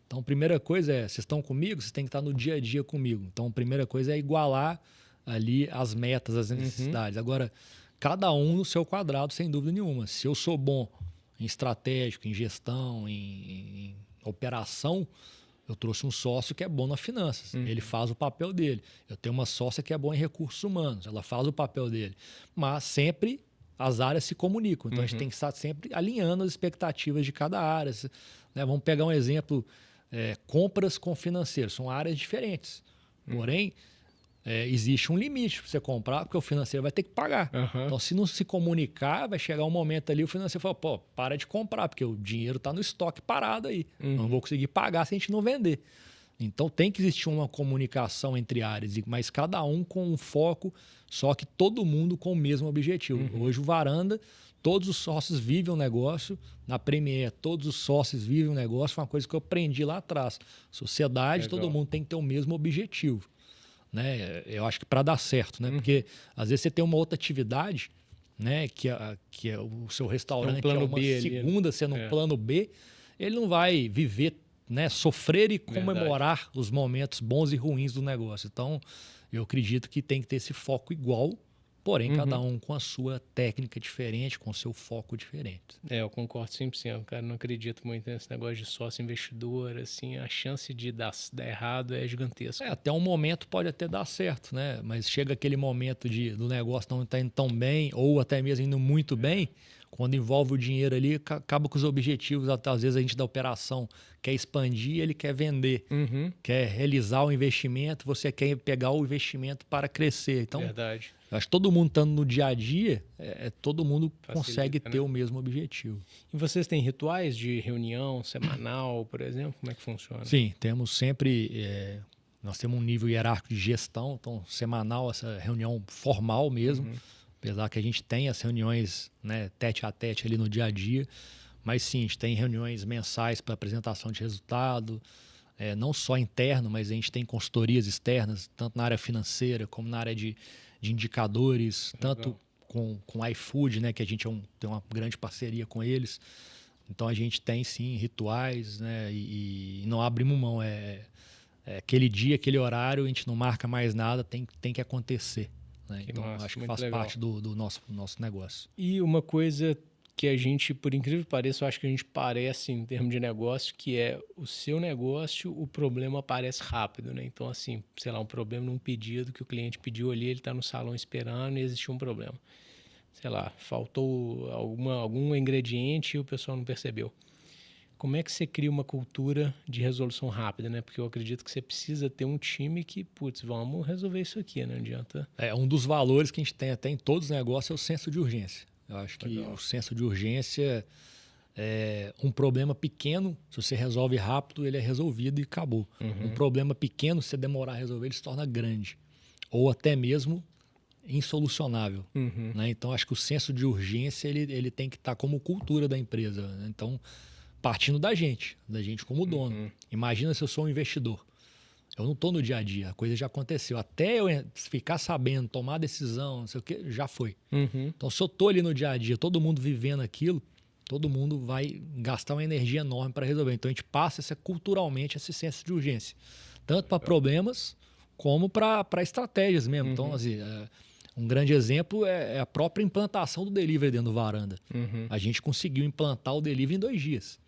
Então, a primeira coisa é, vocês estão comigo, vocês têm que estar no dia a dia comigo. Então, a primeira coisa é igualar ali as metas, as necessidades. Agora, cada um no seu quadrado, sem dúvida nenhuma. Se eu sou bom em estratégico, em gestão, em operação, eu trouxe um sócio que é bom nas finanças. Ele faz o papel dele. Eu tenho uma sócia que é boa em recursos humanos. Ela faz o papel dele. Mas sempre as áreas se comunicam. Então, a gente tem que estar sempre alinhando as expectativas de cada área. Né? Vamos pegar um exemplo, compras com financeiro. São áreas diferentes. Porém, existe um limite para você comprar, porque o financeiro vai ter que pagar. Então, se não se comunicar, vai chegar um momento ali, o financeiro fala, pô, para de comprar, porque o dinheiro está no estoque parado aí. Não vou conseguir pagar se a gente não vender. Então, tem que existir uma comunicação entre áreas, mas cada um com um foco, só que todo mundo com o mesmo objetivo. Hoje, o Varanda, todos os sócios vivem o negócio. Na Premier, todos os sócios vivem o negócio. Foi uma coisa que eu aprendi lá atrás. Sociedade, legal. Todo mundo tem que ter o mesmo objetivo. Né? Eu acho que para dar certo, né? Porque às vezes você tem uma outra atividade, né? que é o seu restaurante, plano é uma B segunda, sendo um plano B, ele não vai viver, né? Sofrer e comemorar os momentos bons e ruins do negócio. Então, eu acredito que tem que ter esse foco igual, porém, cada um com a sua técnica diferente, com o seu foco diferente. Eu concordo 100%, cara. Não acredito muito nesse negócio de sócio investidor, assim, a chance de dar errado é gigantesca. Até um momento pode até dar certo, né? Mas chega aquele momento do negócio não estar indo tão bem, ou até mesmo indo muito bem, quando envolve o dinheiro ali, acaba com os objetivos. Até às vezes a gente da operação quer expandir, ele quer vender, quer realizar o investimento, você quer pegar o investimento para crescer. Então, verdade. Eu acho que todo mundo estando no dia a dia, todo mundo facilita, consegue ter o mesmo objetivo. E vocês têm rituais de reunião semanal, por exemplo? Como é que funciona? Sim, temos sempre... nós temos um nível hierárquico de gestão, então semanal, essa reunião formal mesmo, apesar que a gente tem as reuniões, né, tete a tete ali no dia a dia, mas sim, a gente tem reuniões mensais para apresentação de resultado, não só interno, mas a gente tem consultorias externas, tanto na área financeira como na área de indicadores, tanto com o iFood, né, que a gente tem uma grande parceria com eles. Então a gente tem sim rituais, né, e não abrimos mão. Aquele dia, aquele horário, a gente não marca mais nada, tem que acontecer. Né? Então massa, acho que faz legal. Parte do nosso negócio. E uma coisa que a gente, por incrível que pareça, eu acho que a gente parece em termos de negócio, que é o seu negócio, o problema aparece rápido, né? Então, assim, sei lá, um problema num pedido que o cliente pediu ali, ele está no salão esperando e existiu um problema. Sei lá, faltou algum ingrediente e o pessoal não percebeu. Como é que você cria uma cultura de resolução rápida, né? Porque eu acredito que você precisa ter um time que, putz, vamos resolver isso aqui, não adianta. Um dos valores que a gente tem até em todos os negócios é o senso de urgência. Eu acho que o senso de urgência é um problema pequeno, se você resolve rápido, ele é resolvido e acabou. Um problema pequeno, se você demorar a resolver, ele se torna grande. Ou até mesmo insolucionável. Né? Então, acho que o senso de urgência ele tem que estar como cultura da empresa. Né? Então, partindo da gente como dono. Imagina se eu sou um investidor. Eu não estou no dia a dia, a coisa já aconteceu. Até eu ficar sabendo, tomar a decisão, não sei o quê, já foi. Então, se eu estou ali no dia a dia, todo mundo vivendo aquilo, todo mundo vai gastar uma energia enorme para resolver. Então, a gente passa culturalmente esse senso de urgência. Tanto para problemas, como para estratégias mesmo. Então, assim, um grande exemplo é a própria implantação do delivery dentro do Varanda. A gente conseguiu implantar o delivery em 2 dias,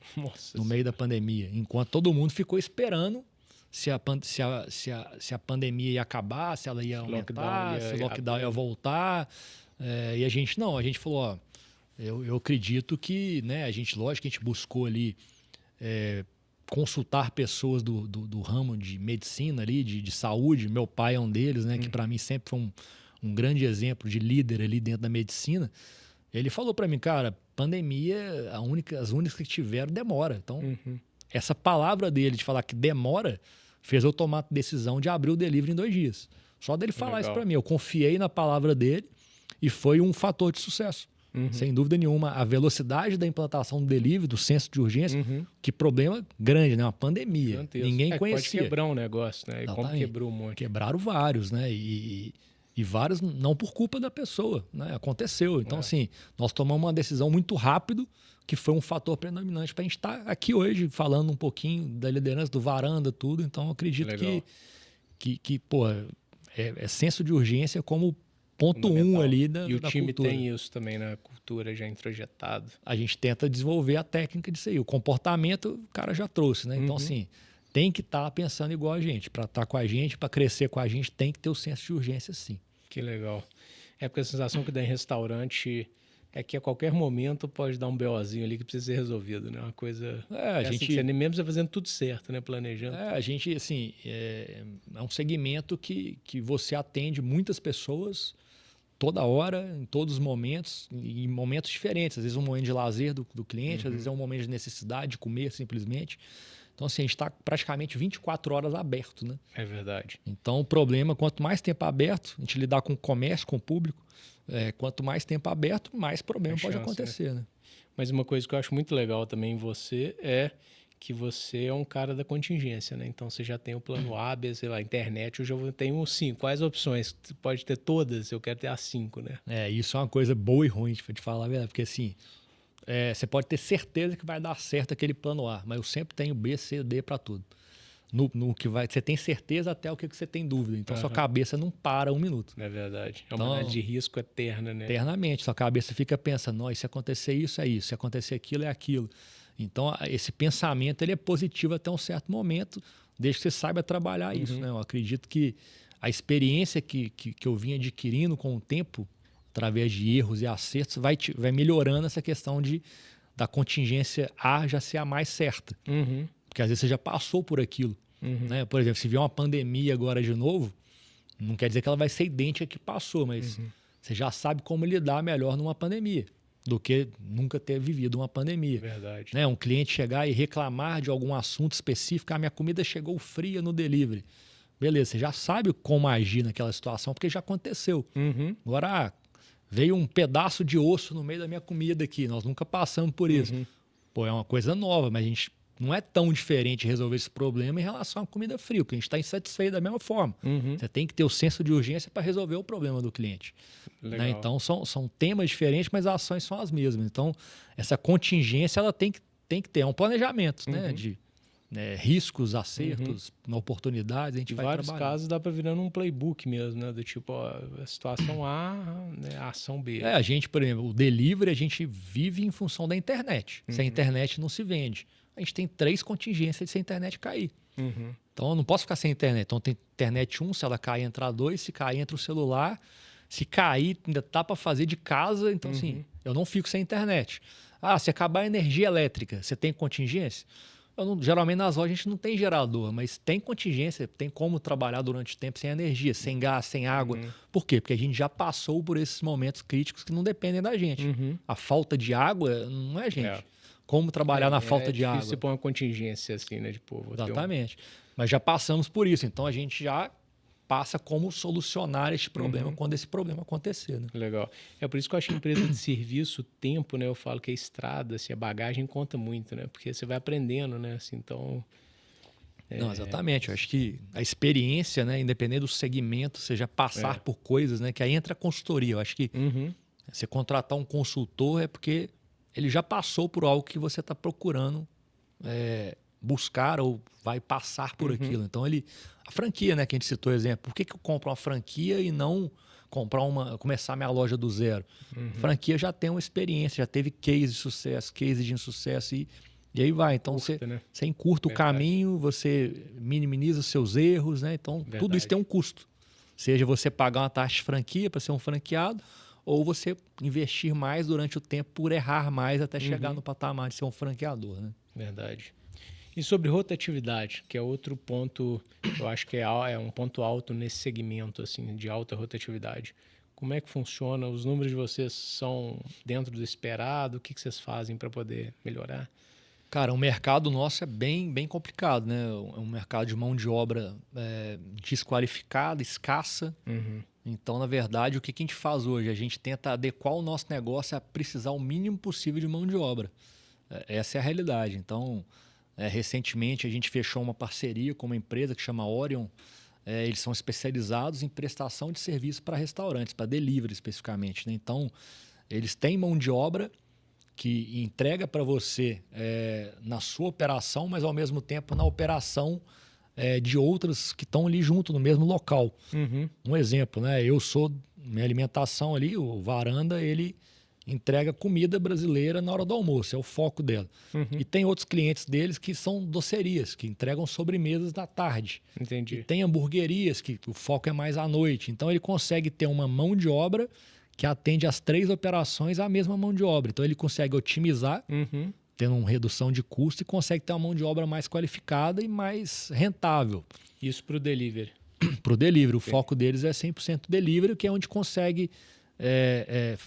no meio da pandemia. Enquanto todo mundo ficou esperando se a pandemia ia acabar, se ela ia aumentar, se o lockdown ia voltar. E a gente falou, ó, eu acredito que, né, lógico que a gente buscou ali consultar pessoas do ramo de medicina ali, de saúde. Meu pai é um deles, né, que para mim sempre foi um grande exemplo de líder ali dentro da medicina. Ele falou para mim, cara, pandemia, as únicas que tiveram demora. Então, essa palavra dele de falar que demora fez eu tomar a decisão de abrir o delivery em 2 dias. Só dele falar isso para mim. Eu confiei na palavra dele e foi um fator de sucesso. Sem dúvida nenhuma. A velocidade da implantação do delivery, do senso de urgência, que problema grande, né? Uma pandemia. Gigantesco. Ninguém conhecia. Pode quebrar um negócio, né? E como quebrou um monte. Quebraram vários, né? E vários não por culpa da pessoa, né? Aconteceu. Então, assim, nós tomamos uma decisão muito rápido, que foi um fator predominante para a gente estar aqui hoje falando um pouquinho da liderança do Varanda, tudo. Então, eu acredito que pô, é senso de urgência como ponto 1 ali da cultura. E o time tem isso também na cultura já introjetado. A gente tenta desenvolver a técnica disso aí. O comportamento o cara já trouxe, né? Então, assim, tem que estar pensando igual a gente. Para estar com a gente, para crescer com a gente, tem que ter o senso de urgência, sim. Que legal. É porque a sensação que dá em restaurante é que a qualquer momento pode dar um BOzinho ali que precisa ser resolvido, né? Uma coisa... a gente... Assim, mesmo você fazendo tudo certo, né? Planejando. A gente, assim, é um segmento que você atende muitas pessoas toda hora, em todos os momentos, em momentos diferentes. Às vezes é um momento de lazer do cliente, às vezes é um momento de necessidade de comer simplesmente. Então, assim, a gente está praticamente 24 horas aberto, né? É verdade. Então, o problema, quanto mais tempo aberto, a gente lidar com o comércio, com o público, quanto mais tempo aberto, mais problema pode acontecer, né? Mas uma coisa que eu acho muito legal também em você é que você é um cara da contingência, né? Então, você já tem o plano A, B, sei lá, internet, eu já tenho 5. Quais opções? Você pode ter todas, eu quero ter as 5, né? Isso é uma coisa boa e ruim, de falar a verdade, porque assim... você pode ter certeza que vai dar certo aquele plano A, mas eu sempre tenho B, C, D para tudo. No que vai, você tem certeza até o que você tem dúvida. Então, sua cabeça não para 1 minuto. É verdade. É uma análise de risco eterna, né? Eternamente. Sua cabeça fica pensando, se acontecer isso, é isso. Se acontecer aquilo, é aquilo. Então, esse pensamento ele é positivo até um certo momento, desde que você saiba trabalhar isso, né? Eu acredito que a experiência que eu vim adquirindo com o tempo, através de erros e acertos, vai melhorando essa questão da contingência A já ser a mais certa. Porque às vezes você já passou por aquilo. Né? Por exemplo, se vier uma pandemia agora de novo, não quer dizer que ela vai ser idêntica à que passou, mas você já sabe como lidar melhor numa pandemia do que nunca ter vivido uma pandemia. Verdade. Né? Um cliente chegar e reclamar de algum assunto específico, minha comida chegou fria no delivery. Beleza, você já sabe como agir naquela situação, porque já aconteceu. Agora, veio um pedaço de osso no meio da minha comida aqui, nós nunca passamos por isso. Pô, é uma coisa nova, mas a gente não é tão diferente resolver esse problema em relação à comida fria, porque a gente está insatisfeito da mesma forma. Você tem que ter o senso de urgência para resolver o problema do cliente. Né? Então, são temas diferentes, mas as ações são as mesmas. Então, essa contingência ela tem que ter um planejamento, né? De riscos, acertos, oportunidades, a gente vai trabalhar. Em vários casos dá para virando um playbook mesmo, né? Do tipo, a situação A, né? A ação B. A gente, por exemplo, o delivery a gente vive em função da internet. Se a internet não se vende, a gente tem 3 contingências se a internet cair. Então, eu não posso ficar sem internet. Então, tem internet 1, se ela cair, entra 2, se cair, entra o celular. Se cair, ainda tá para fazer de casa. Então, assim, eu não fico sem internet. Se acabar a energia elétrica, você tem contingência? Geralmente nas lojas a gente não tem gerador, mas tem contingência, tem como trabalhar durante o tempo sem energia, sem gás, sem água. Por quê? Porque a gente já passou por esses momentos críticos que não dependem da gente. A falta de água não é a gente. Como trabalhar na falta de água? É difícil você pôr uma contingência assim, né? Tipo, exatamente. Mas já passamos por isso, então a gente já passa como solucionar este problema quando esse problema acontecer. Né? Legal. É por isso que eu acho que empresa de serviço, tempo, né? Eu falo que a estrada, assim, a bagagem conta muito, né? Porque você vai aprendendo, né? Assim, então, Não, exatamente. Eu acho que a experiência, né, independente do segmento, você já passar por coisas, né, que aí entra a consultoria. Eu acho que você contratar um consultor é porque ele já passou por algo que você está procurando buscar ou vai passar por aquilo. Então, a franquia, né, que a gente citou exemplo, por que eu compro uma franquia e não começar minha loja do zero? A franquia já tem uma experiência, já teve case de sucesso, case de insucesso e aí vai. Então, você encurta o caminho, você minimiza os seus erros, né? Então, tudo isso tem um custo. Seja você pagar uma taxa de franquia para ser um franqueado, ou você investir mais durante o tempo por errar mais até chegar no patamar de ser um franqueador, né? Verdade. E sobre rotatividade, que é outro ponto, eu acho que é um ponto alto nesse segmento assim, de alta rotatividade. Como é que funciona? Os números de vocês são dentro do esperado? O que vocês fazem para poder melhorar? Cara, o mercado nosso é bem complicado, né? É um mercado de mão de obra desqualificada, escassa. Então, na verdade, o que a gente faz hoje? A gente tenta adequar o nosso negócio a precisar o mínimo possível de mão de obra. Essa é a realidade. Então, recentemente a gente fechou uma parceria com uma empresa que chama Orion. Eles são especializados em prestação de serviço para restaurantes, para delivery especificamente, né? Então, eles têm mão de obra que entrega para você na sua operação, mas ao mesmo tempo na operação de outras que estão ali junto, no mesmo local. Um exemplo, né? Minha alimentação ali, o Varanda, ele entrega comida brasileira na hora do almoço, é o foco dela. E tem outros clientes deles que são docerias, que entregam sobremesas da tarde. Entendi. E tem hamburguerias, que o foco é mais à noite. Então ele consegue ter uma mão de obra que atende as 3 operações à mesma mão de obra. Então ele consegue otimizar, tendo uma redução de custo, e consegue ter uma mão de obra mais qualificada e mais rentável. Isso para o delivery? Para o delivery. O foco deles é 100% delivery, que é onde consegue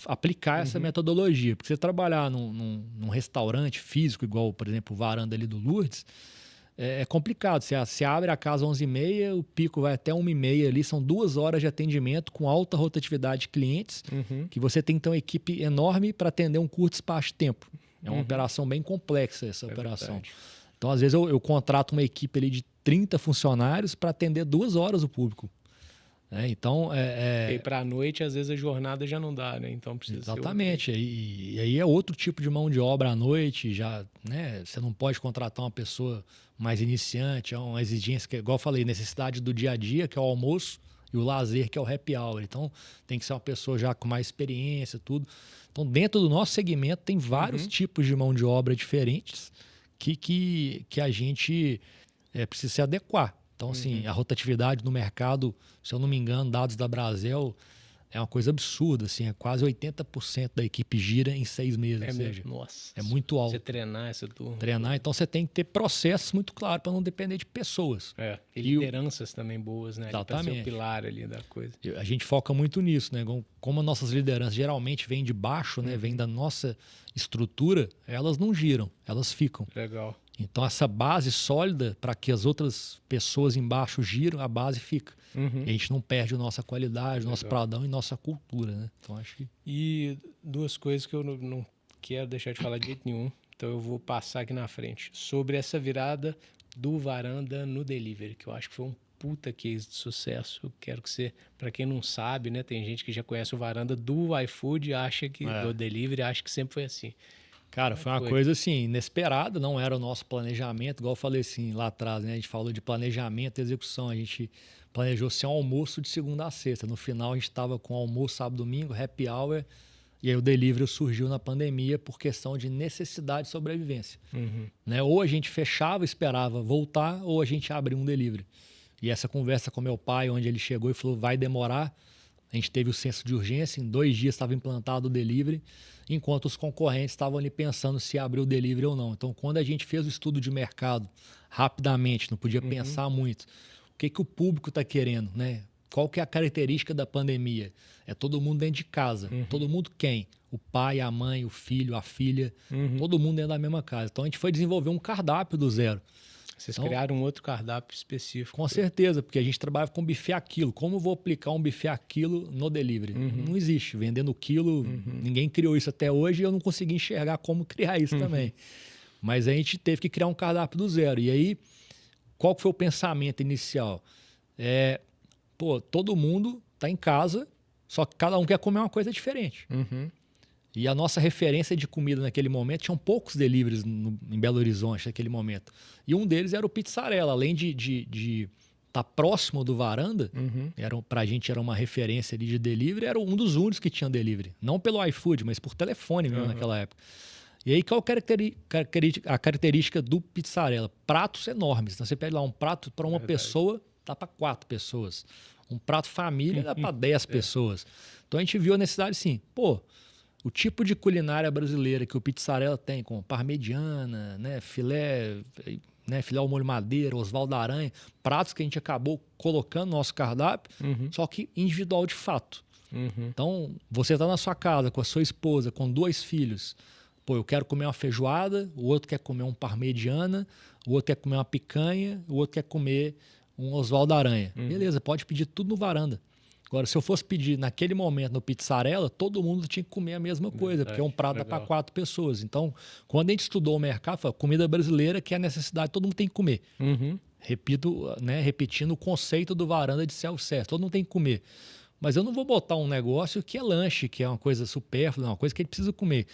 aplicar essa metodologia. Porque você trabalhar num restaurante físico, igual, por exemplo, o Varanda ali do Lourdes, é complicado. Você abre a casa às 11h30, o pico vai até 1h30 ali, são 2 horas de atendimento com alta rotatividade de clientes, que você tem que ter uma equipe enorme para atender um curto espaço de tempo. É uma operação bem complexa essa operação. Verdade. Então, às vezes, eu contrato uma equipe ali de 30 funcionários para atender 2 horas o público. Então, E para a noite, às vezes, a jornada já não dá, né? Então precisa exatamente. E aí é outro tipo de mão de obra à noite. Já, né? Você não pode contratar uma pessoa mais iniciante, é uma exigência que, igual eu falei, necessidade do dia a dia, que é o almoço, e o lazer, que é o happy hour. Então, tem que ser uma pessoa já com mais experiência, tudo. Então, dentro do nosso segmento, tem vários tipos de mão de obra diferentes que a gente precisa se adequar. Então, assim, a rotatividade no mercado, se eu não me engano, dados da Brasel, é uma coisa absurda, assim, é quase 80% da equipe gira em 6 meses. Ou seja, nossa, é muito alto. Você treinar essa turma. Então você tem que ter processos muito claros para não depender de pessoas. E lideranças também boas, né? Para ser o pilar ali da coisa. A gente foca muito nisso, né? Como as nossas lideranças geralmente vêm de baixo, né? Vêm da nossa estrutura, elas não giram, elas ficam. Legal. Então, essa base sólida, para que as outras pessoas embaixo giram, a base fica. E a gente não perde a nossa qualidade, nosso padrão e nossa cultura, né? Então, acho que... E 2 coisas que eu não quero deixar de falar de jeito nenhum, então eu vou passar aqui na frente. Sobre essa virada do Varanda no delivery, que eu acho que foi um puta case de sucesso. Eu quero que você, para quem não sabe, né? Tem gente que já conhece o Varanda do iFood e acha que do delivery, acha que sempre foi assim. Cara, foi uma coisa assim, inesperada, não era o nosso planejamento, igual eu falei assim lá atrás, né? A gente falou de planejamento e execução, a gente planejou ser um almoço de segunda a sexta. No final a gente estava com almoço sábado, domingo, happy hour, e aí o delivery surgiu na pandemia por questão de necessidade de sobrevivência. Né? Ou a gente fechava, esperava voltar, ou a gente abria um delivery. E essa conversa com meu pai, onde ele chegou e falou, vai demorar, a gente teve o senso de urgência, em 2 dias estava implantado o delivery, enquanto os concorrentes estavam ali pensando se abrir o delivery ou não. Então, quando a gente fez o estudo de mercado rapidamente, não podia pensar muito, o que o público está querendo, né? Qual que é a característica da pandemia? É todo mundo dentro de casa. Todo mundo quem? O pai, a mãe, o filho, a filha, todo mundo dentro da mesma casa. Então, a gente foi desenvolver um cardápio do zero. Vocês criaram um outro cardápio específico. Com certeza, porque a gente trabalha com buffet a quilo. Como eu vou aplicar um buffet a quilo no delivery? Não existe. Vendendo quilo, ninguém criou isso até hoje e eu não consegui enxergar como criar isso também. Mas a gente teve que criar um cardápio do zero. E aí, qual foi o pensamento inicial? Todo mundo está em casa, só que cada um quer comer uma coisa diferente. Uhum. E a nossa referência de comida naquele momento, tinham poucos deliveries em Belo Horizonte naquele momento. E um deles era o Pizzarella. Além de estar próximo do Varanda, pra gente era uma referência ali de delivery, era um dos únicos que tinha delivery. Não pelo iFood, mas por telefone mesmo naquela época. E aí, qual a característica do Pizzarella? Pratos enormes. Então, você pede lá um prato para uma pessoa, dá para 4 pessoas. Um prato família dá para 10 pessoas. Então, a gente viu a necessidade assim, o tipo de culinária brasileira que o Pizzarella tem, com parmegiana, né, filé ao molho madeira, Osvaldo Aranha, pratos que a gente acabou colocando no nosso cardápio, só que individual de fato. Então, você está na sua casa com a sua esposa, com 2 filhos, eu quero comer uma feijoada, o outro quer comer um parmegiana, o outro quer comer uma picanha, o outro quer comer um Osvaldo Aranha. Beleza, pode pedir tudo no Varanda. Agora, se eu fosse pedir naquele momento no Pizzarella, todo mundo tinha que comer a mesma coisa, porque um prato é para 4 pessoas. Então, quando a gente estudou o mercado, foi comida brasileira, que é a necessidade, todo mundo tem que comer. Repito, repetindo o conceito do Varanda de self-service, todo mundo tem que comer. Mas eu não vou botar um negócio que é lanche, que é uma coisa supérflua, uma coisa que ele precisa comer.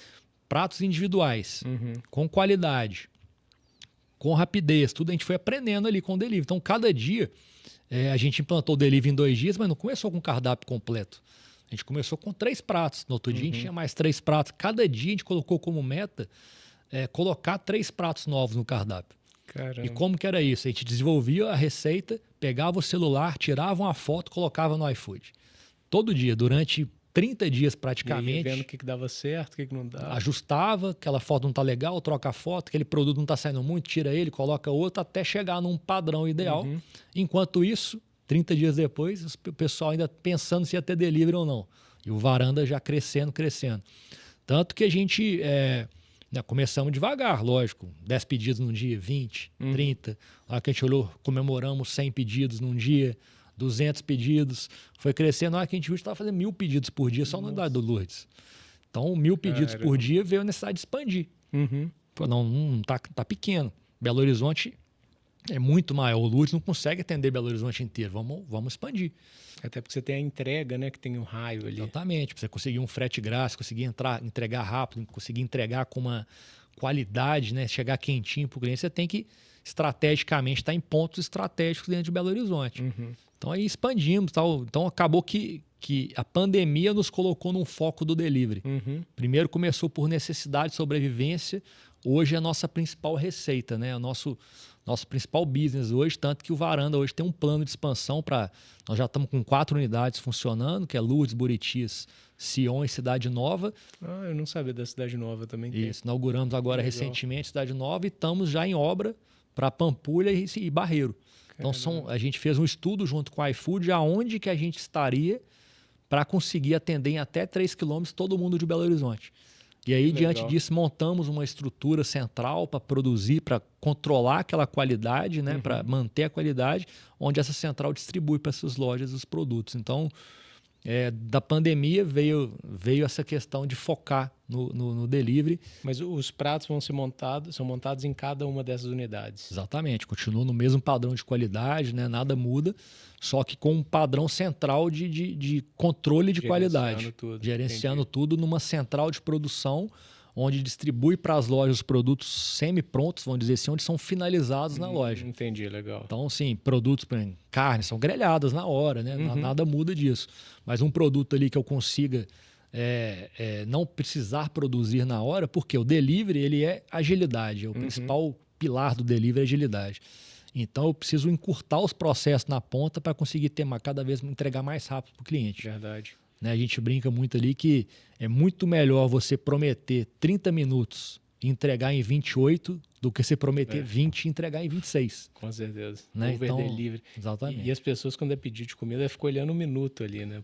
Pratos individuais, com qualidade, com rapidez, tudo a gente foi aprendendo ali com o delivery. Então, cada dia, a gente implantou o delivery em 2 dias, mas não começou com cardápio completo. A gente começou com 3 pratos. No outro dia, a gente tinha mais 3 pratos. Cada dia, a gente colocou como meta colocar 3 pratos novos no cardápio. Caramba. E como que era isso? A gente desenvolvia a receita, pegava o celular, tirava uma foto, colocava no iFood. Todo dia, durante 30 dias praticamente. E aí, vendo o que dava certo, o que não dava. Ajustava, aquela foto não tá legal, troca a foto, aquele produto não tá saindo muito, tira ele, coloca outro, até chegar num padrão ideal. Enquanto isso, 30 dias depois, o pessoal ainda pensando se ia ter delivery ou não. E o Varanda já crescendo. Tanto que a gente começamos devagar, lógico. 10 pedidos num dia, 20, 30. Lá que a gente olhou, comemoramos 100 pedidos num dia, 200 pedidos. Foi crescendo. Na hora que a gente viu, a gente estava fazendo 1000 pedidos por dia só na unidade do Lourdes. Então, 1000 pedidos por dia veio a necessidade de expandir. Não tá pequeno. Belo Horizonte é muito maior. O Lourdes não consegue atender Belo Horizonte inteiro. Vamos expandir. Até porque você tem a entrega, né? Que tem um raio ali. Exatamente. Pra você conseguir um frete grátis, conseguir entregar rápido, conseguir entregar com uma qualidade, né? Chegar quentinho para o cliente, você tem que estrategicamente estar em pontos estratégicos dentro de Belo Horizonte. Então aí expandimos. Tal. Então acabou que a pandemia nos colocou num foco do delivery. Primeiro começou por necessidade de sobrevivência. Hoje é a nossa principal receita, né? O nosso principal business hoje, tanto que o Varanda hoje tem um plano de expansão para... Nós já estamos com 4 unidades funcionando, que é Lourdes, Buritis, Sion e Cidade Nova. Eu não sabia da Cidade Nova também. Isso, inauguramos agora recentemente Cidade Nova e estamos já em obra para Pampulha e Barreiro. Então a gente fez um estudo junto com a iFood aonde que a gente estaria para conseguir atender em até 3 quilômetros todo mundo de Belo Horizonte. E aí, diante disso, montamos uma estrutura central para produzir, para controlar aquela qualidade, né? Para manter a qualidade, onde essa central distribui para essas lojas os produtos. Então, da pandemia veio essa questão de focar no delivery. Mas os pratos são montados em cada uma dessas unidades. Exatamente, continua no mesmo padrão de qualidade, né? Nada muda, só que com um padrão central de controle de qualidade. Gerenciando tudo numa central de produção, onde distribui para as lojas os produtos semi-prontos, vamos dizer assim, onde são finalizados na loja. Entendi, legal. Então, sim, produtos, por exemplo, carne, são grelhadas na hora, né? Nada muda disso. Mas um produto ali que eu consiga não precisar produzir na hora, porque o delivery ele é agilidade, o principal pilar do delivery é agilidade. Então, eu preciso encurtar os processos na ponta para conseguir cada vez entregar mais rápido para o cliente. Verdade. Né? A gente brinca muito ali que é muito melhor você prometer 30 minutos e entregar em 28 do que você prometer 20 e entregar em 26. Com certeza. Né? Over delivery. Exatamente. E as pessoas, quando é pedido de comida, ficam olhando um minuto ali, né?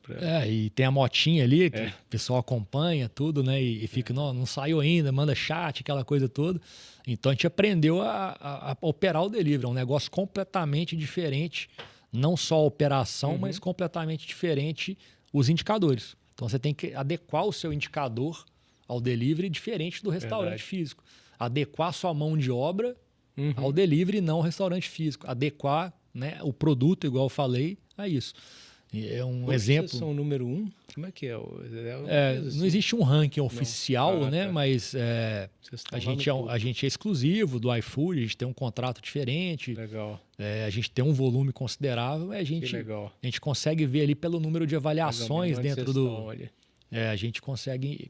E tem a motinha ali, que o pessoal acompanha tudo, né? E fica, não saiu ainda, manda chat, aquela coisa toda. Então, a gente aprendeu a operar o delivery. É um negócio completamente diferente. Não só a operação, mas completamente diferente os indicadores. Então, você tem que adequar o seu indicador ao delivery diferente do restaurante físico. Adequar a sua mão de obra ao delivery, não ao restaurante físico. Adequar, né, o produto, igual eu falei, a isso. É um exemplo. Vocês são o número 1? Como é que é? Não existe um ranking oficial, né? Tá. Mas a gente é exclusivo do iFood, a gente tem um contrato diferente. Legal. A gente tem um volume considerável, a gente consegue ver ali pelo número de avaliações dentro do. A gente consegue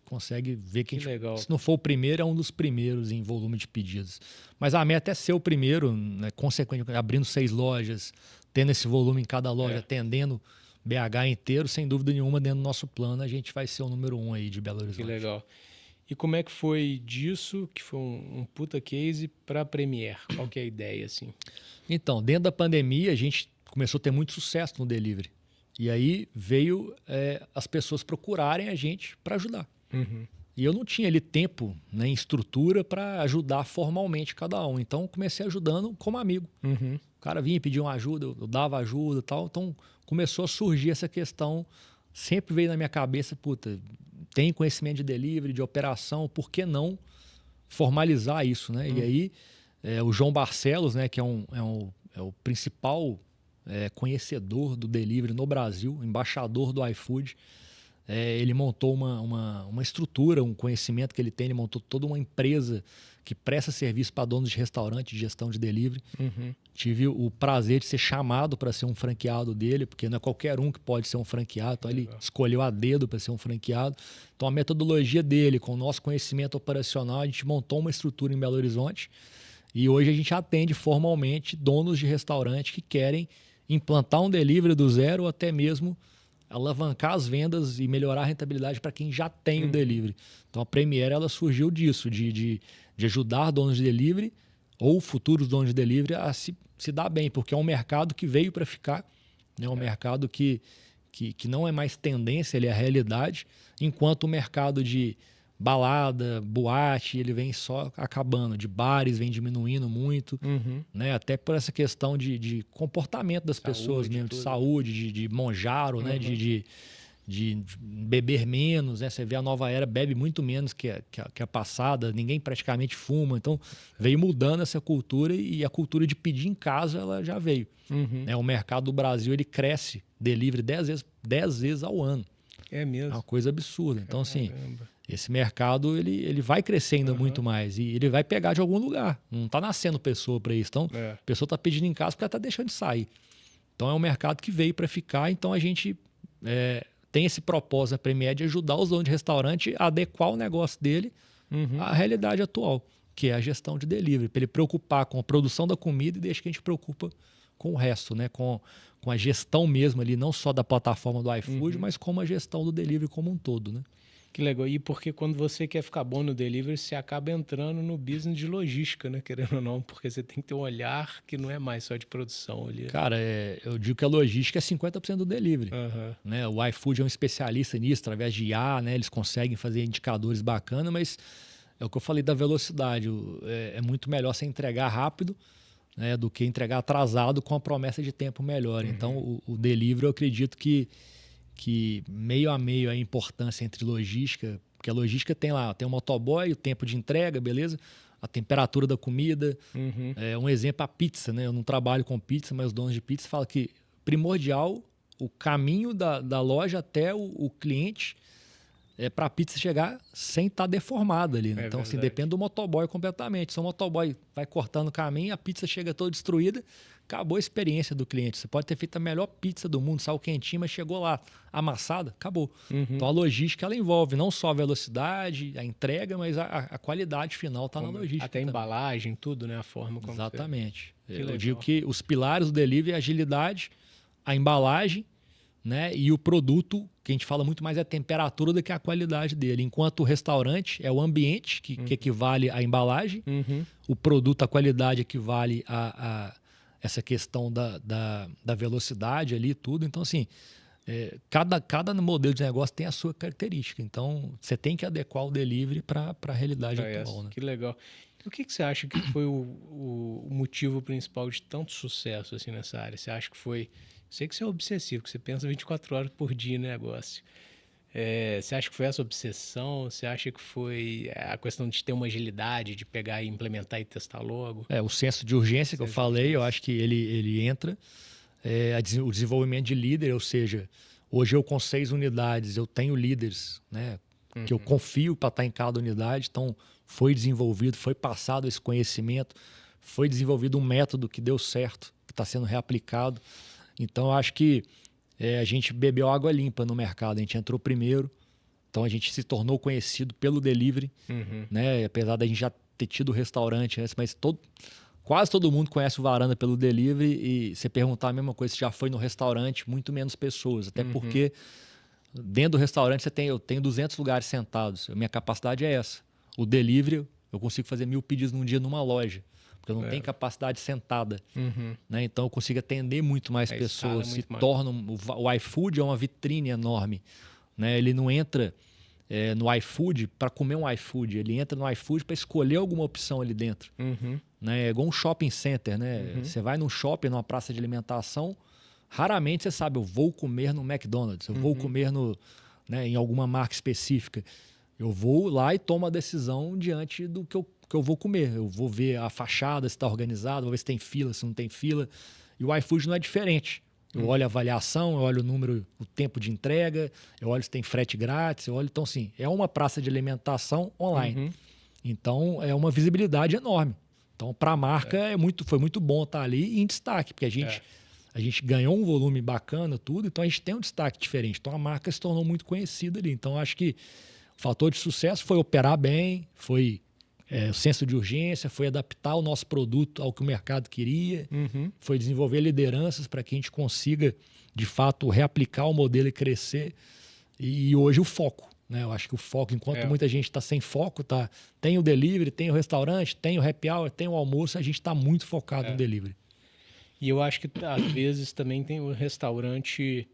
ver que se não for o primeiro, é um dos primeiros em volume de pedidos. Mas a meta é ser o primeiro, né, consequentemente, abrindo 6 lojas, tendo esse volume em cada loja, atendendo BH inteiro, sem dúvida nenhuma, dentro do nosso plano, a gente vai ser o número 1 aí de Belo Horizonte. Que legal. E como é que foi disso, que foi um puta case, para a Premier? Qual que é a ideia, assim? Então, dentro da pandemia, a gente começou a ter muito sucesso no delivery. E aí veio as pessoas procurarem a gente para ajudar. E eu não tinha ali tempo, nem estrutura para ajudar formalmente cada um. Então, comecei ajudando como amigo. O cara vinha pedir uma ajuda, eu dava ajuda e tal. Então, começou a surgir essa questão. Sempre veio na minha cabeça, puta, tem conhecimento de delivery, de operação, por que não formalizar isso, né? E aí, o João Barcelos, né, que é o principal conhecedor do delivery no Brasil, embaixador do iFood, ele montou uma estrutura, um conhecimento que ele tem, ele montou toda uma empresa que presta serviço para donos de restaurante, de gestão de delivery. Tive o prazer de ser chamado para ser um franqueado dele, porque não é qualquer um que pode ser um franqueado, então ele escolheu a dedo para ser um franqueado. Então a metodologia dele, com o nosso conhecimento operacional, a gente montou uma estrutura em Belo Horizonte e hoje a gente atende formalmente donos de restaurante que querem implantar um delivery do zero ou até mesmo alavancar as vendas e melhorar a rentabilidade para quem já tem o delivery. Então a Premier ela surgiu disso, de ajudar donos de delivery ou futuros donos de delivery a se dar bem, porque é um mercado que veio para ficar, né? Um mercado que não é mais tendência, ele é a realidade, enquanto o mercado de balada, boate, ele vem só acabando, de bares vem diminuindo muito, né? Até por essa questão de comportamento das pessoas mesmo, de saúde, de monjaro, né? De beber menos, né? Você vê a nova era, bebe muito menos que a passada, ninguém praticamente fuma, então veio mudando essa cultura e a cultura de pedir em casa, ela já veio. O mercado do Brasil, ele cresce, delivery 10 vezes ao ano. É mesmo? É uma coisa absurda. Então, assim, esse mercado ele vai crescer ainda muito mais e ele vai pegar de algum lugar. Não está nascendo pessoa para isso. Então, a pessoa está pedindo em casa porque ela está deixando de sair. Então, é um mercado que veio para ficar. Então, a gente tem esse propósito na Premier de ajudar os donos de restaurante a adequar o negócio dele à realidade atual, que é a gestão de delivery. Para ele preocupar com a produção da comida e deixa que a gente preocupa com o resto, né? Com a gestão mesmo ali, não só da plataforma do iFood, mas como a gestão do delivery como um todo, né? Que legal. E porque quando você quer ficar bom no delivery, você acaba entrando no business de logística, né? Querendo ou não, porque você tem que ter um olhar que não é mais só de produção ali. Cara, eu digo que a logística é 50% do delivery. Né? O iFood é um especialista nisso, através de IA, né? Eles conseguem fazer indicadores bacanas, mas é o que eu falei da velocidade. É muito melhor você entregar rápido, né, do que entregar atrasado com a promessa de tempo melhor. Então, o delivery, eu acredito que meio a meio a importância entre logística, porque a logística tem o motoboy, o tempo de entrega, beleza? A temperatura da comida. Um exemplo, a pizza, né? Eu não trabalho com pizza, mas os donos de pizza falam que primordial o caminho da loja até o cliente para a pizza chegar sem estar deformada ali. Né? Então, assim, depende do motoboy completamente. Se o motoboy vai cortando o caminho, a pizza chega toda destruída, acabou a experiência do cliente. Você pode ter feito a melhor pizza do mundo, saiu quentinha, mas chegou lá amassada, acabou. Então, a logística, ela envolve não só a velocidade, a entrega, mas a qualidade final está na logística. Até a embalagem, tudo, né? A forma como exatamente. Eu digo que os pilares do delivery é a agilidade, a embalagem, né? E o produto, que a gente fala muito mais é a temperatura do que a qualidade dele. Enquanto o restaurante é o ambiente, que equivale à embalagem. O produto, a qualidade equivale a essa questão da velocidade ali e tudo. Então, assim, cada modelo de negócio tem a sua característica. Então, você tem que adequar o delivery para a realidade atual. Né? Que legal. O que você acha que foi o motivo principal de tanto sucesso assim, nessa área? Você acha que foi... Sei que você é obsessivo, que você pensa 24 horas por dia no negócio. Você acha que foi essa obsessão? Você acha que foi a questão de ter uma agilidade, de pegar e implementar e testar logo? O senso de urgência que eu falei, eu acho que ele entra. O desenvolvimento de líder, ou seja, hoje eu com 6 unidades, eu tenho líderes, né, que eu confio para estar em cada unidade. Então, foi desenvolvido, foi passado esse conhecimento, foi desenvolvido um método que deu certo, que está sendo reaplicado. Então, eu acho que a gente bebeu água limpa no mercado, a gente entrou primeiro, então a gente se tornou conhecido pelo delivery, né? Apesar da gente já ter tido restaurante antes, mas quase todo mundo conhece o Varanda pelo delivery, e você perguntar a mesma coisa, se já foi no restaurante, muito menos pessoas, até porque dentro do restaurante eu tenho 200 lugares sentados, a minha capacidade é essa. O delivery, eu consigo fazer 1000 pedidos num dia numa loja, porque eu não tenho capacidade sentada. Né? Então eu consigo atender muito mais pessoas. O iFood é uma vitrine enorme. Né? Ele não entra no iFood para comer um iFood, ele entra no iFood para escolher alguma opção ali dentro. Né? É igual um shopping center. Né? Você vai num shopping, numa praça de alimentação, raramente você sabe, eu vou comer no McDonald's, eu vou comer em alguma marca específica. Eu vou lá e tomo a decisão diante do que eu vou comer. Eu vou ver a fachada, se está organizado, vou ver se tem fila, se não tem fila. E o iFood não é diferente. Eu olho a avaliação, eu olho o número, o tempo de entrega, eu olho se tem frete grátis, então assim, é uma praça de alimentação online. Então é uma visibilidade enorme. Então para a marca foi muito bom estar ali em destaque, porque a gente ganhou um volume bacana, tudo, então a gente tem um destaque diferente. Então a marca se tornou muito conhecida ali. Então acho que o fator de sucesso foi operar bem, foi o senso de urgência, foi adaptar o nosso produto ao que o mercado queria, foi desenvolver lideranças para que a gente consiga, de fato, reaplicar o modelo e crescer. E hoje o foco. Né? Eu acho que o foco, enquanto muita gente está sem foco, tem o delivery, tem o restaurante, tem o happy hour, tem o almoço, a gente está muito focado no delivery. E eu acho que às vezes também tem o restaurante...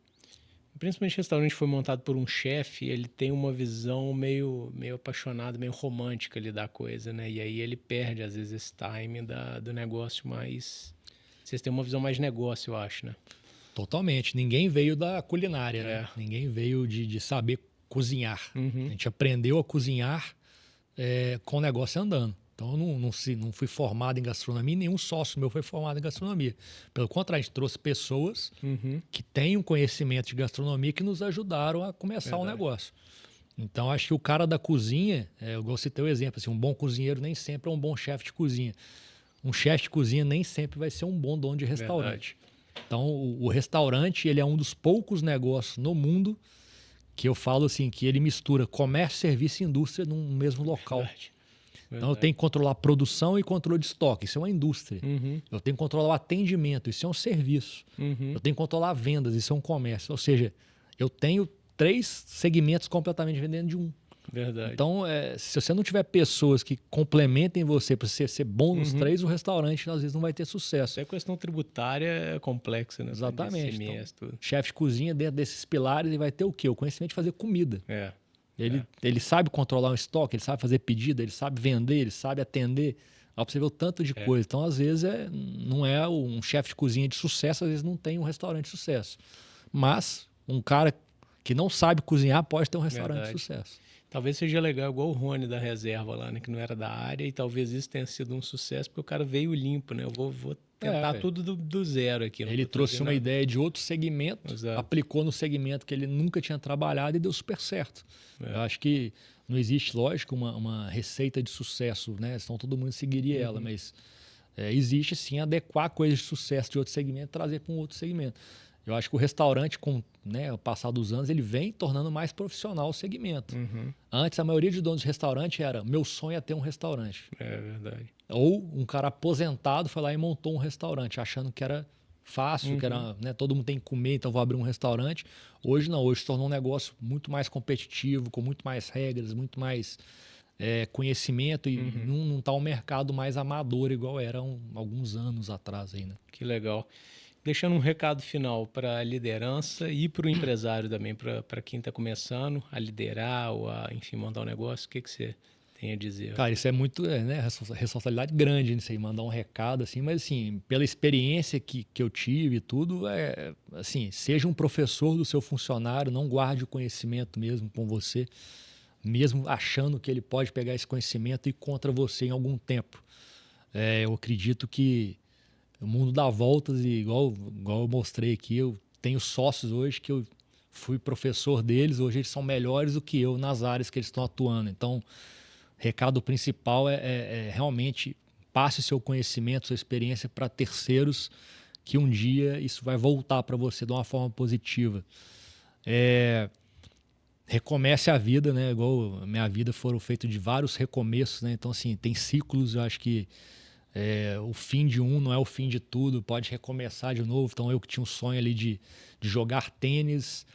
Principalmente restaurante que foi montado por um chefe, ele tem uma visão meio apaixonada, meio romântica ali da coisa, né? E aí ele perde, às vezes, esse time do negócio mais... Vocês têm uma visão mais de negócio, eu acho, né? Totalmente. Ninguém veio da culinária, né? Ninguém veio de saber cozinhar. A gente aprendeu a cozinhar com o negócio andando. Então, eu não fui formado em gastronomia, nenhum sócio meu foi formado em gastronomia. Pelo contrário, a gente trouxe pessoas que têm um conhecimento de gastronomia que nos ajudaram a começar o negócio. Então, acho que o cara da cozinha, eu gosto de ter o exemplo, assim, um bom cozinheiro nem sempre é um bom chefe de cozinha. Um chefe de cozinha nem sempre vai ser um bom dono de restaurante. Então, o restaurante, ele é um dos poucos negócios no mundo que eu falo assim, que ele mistura comércio, serviço e indústria num mesmo local. Então, eu tenho que controlar a produção e controle de estoque. Isso é uma indústria. Eu tenho que controlar o atendimento. Isso é um serviço. Eu tenho que controlar vendas. Isso é um comércio. Ou seja, eu tenho 3 segmentos completamente vendendo de um. Verdade. Então, se você não tiver pessoas que complementem você para você ser bom nos 3, o restaurante às vezes não vai ter sucesso. Até a questão tributária é complexa, né? Exatamente. Então, chefe de cozinha, dentro desses pilares, ele vai ter o quê? O conhecimento de fazer comida. Ele sabe controlar um estoque, ele sabe fazer pedido, ele sabe vender, ele sabe atender. Dá pra você ver o tanto de coisa. Então, às vezes, não é um chefe de cozinha de sucesso, às vezes não tem um restaurante de sucesso. Mas um cara que não sabe cozinhar pode ter um restaurante de sucesso. Talvez seja legal, igual o Rony da reserva lá, né? Que não era da área, e talvez isso tenha sido um sucesso, porque o cara veio limpo, né? Eu vou tentar tudo do zero aqui. Ele trouxe uma ideia de outro segmento, aplicou no segmento que ele nunca tinha trabalhado e deu super certo. Eu acho que não existe, lógico, uma receita de sucesso, né? Senão todo mundo seguiria ela, mas existe sim adequar coisas de sucesso de outro segmento e trazer para um outro segmento. Eu acho que o restaurante, com o passar dos anos, ele vem tornando mais profissional o segmento. Antes, a maioria de donos de restaurante era, meu sonho é ter um restaurante. É verdade. Ou um cara aposentado foi lá e montou um restaurante, achando que era fácil, que era, todo mundo tem que comer, então vou abrir um restaurante. Hoje não, hoje se tornou um negócio muito mais competitivo, com muito mais regras, muito mais conhecimento, e não está um mercado mais amador igual era alguns anos atrás ainda. Que legal. Deixando um recado final para a liderança e para o empresário também, para quem está começando a liderar ou a, enfim, montar um negócio, o que você tem a dizer. Cara, isso é muito, né, responsabilidade grande nisso aí, mandar um recado, assim, mas assim, pela experiência que eu tive e tudo, assim, seja um professor do seu funcionário, não guarde o conhecimento mesmo com você, mesmo achando que ele pode pegar esse conhecimento e ir contra você em algum tempo. Eu acredito que o mundo dá voltas e igual eu mostrei aqui, eu tenho sócios hoje que eu fui professor deles, hoje eles são melhores do que eu nas áreas que eles estão atuando. Então, recado principal é realmente passe o seu conhecimento, sua experiência para terceiros, que um dia isso vai voltar para você de uma forma positiva. Recomece a vida, né? Igual a minha vida foram feitos de vários recomeços, né? Então, assim, tem ciclos, eu acho que o fim de um não é o fim de tudo, pode recomeçar de novo. Então, eu que tinha um sonho ali de jogar tênis,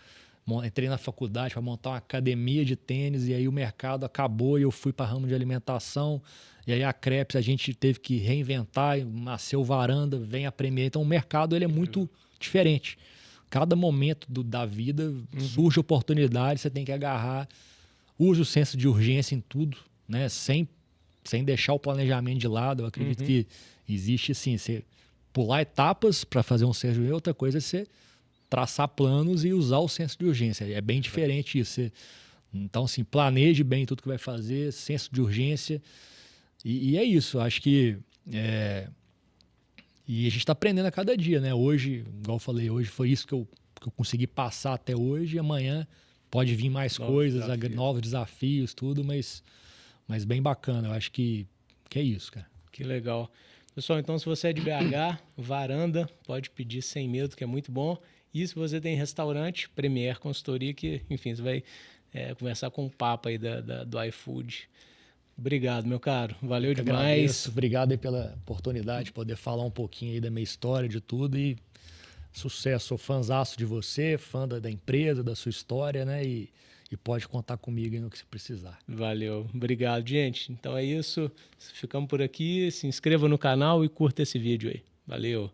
entrei na faculdade para montar uma academia de tênis e aí o mercado acabou e eu fui para ramo de alimentação. E aí a Krebs a gente teve que reinventar, nasceu Varanda, vem a Premier. Então o mercado ele é muito diferente. Cada momento da vida surge oportunidade, você tem que agarrar, use o senso de urgência em tudo, né? Sem deixar o planejamento de lado. Eu acredito que existe assim, você pular etapas para fazer um senso de urgência, outra coisa é você traçar planos e usar o senso de urgência. É bem diferente isso. Então, assim, planeje bem tudo que vai fazer, senso de urgência. E é isso. Acho que... E a gente está aprendendo a cada dia, né? Hoje, igual eu falei, hoje foi isso que eu consegui passar até hoje. E amanhã pode vir mais novos desafios, tudo, mas bem bacana. Eu acho que é isso, cara. Que legal. Pessoal, então se você é de BH, Varanda, pode pedir sem medo, que é muito bom. E se você tem restaurante, Premier Consultoria, que, enfim, você vai conversar com o Papa aí do iFood. Obrigado, meu caro. Valeu demais. Agradeço. Obrigado aí pela oportunidade de poder falar um pouquinho aí da minha história, de tudo. E sucesso. Sou fãzaço de você, fã da empresa, da sua história, né? E pode contar comigo aí no que você precisar. Valeu. Obrigado, gente. Então é isso. Ficamos por aqui. Se inscreva no canal e curta esse vídeo aí. Valeu.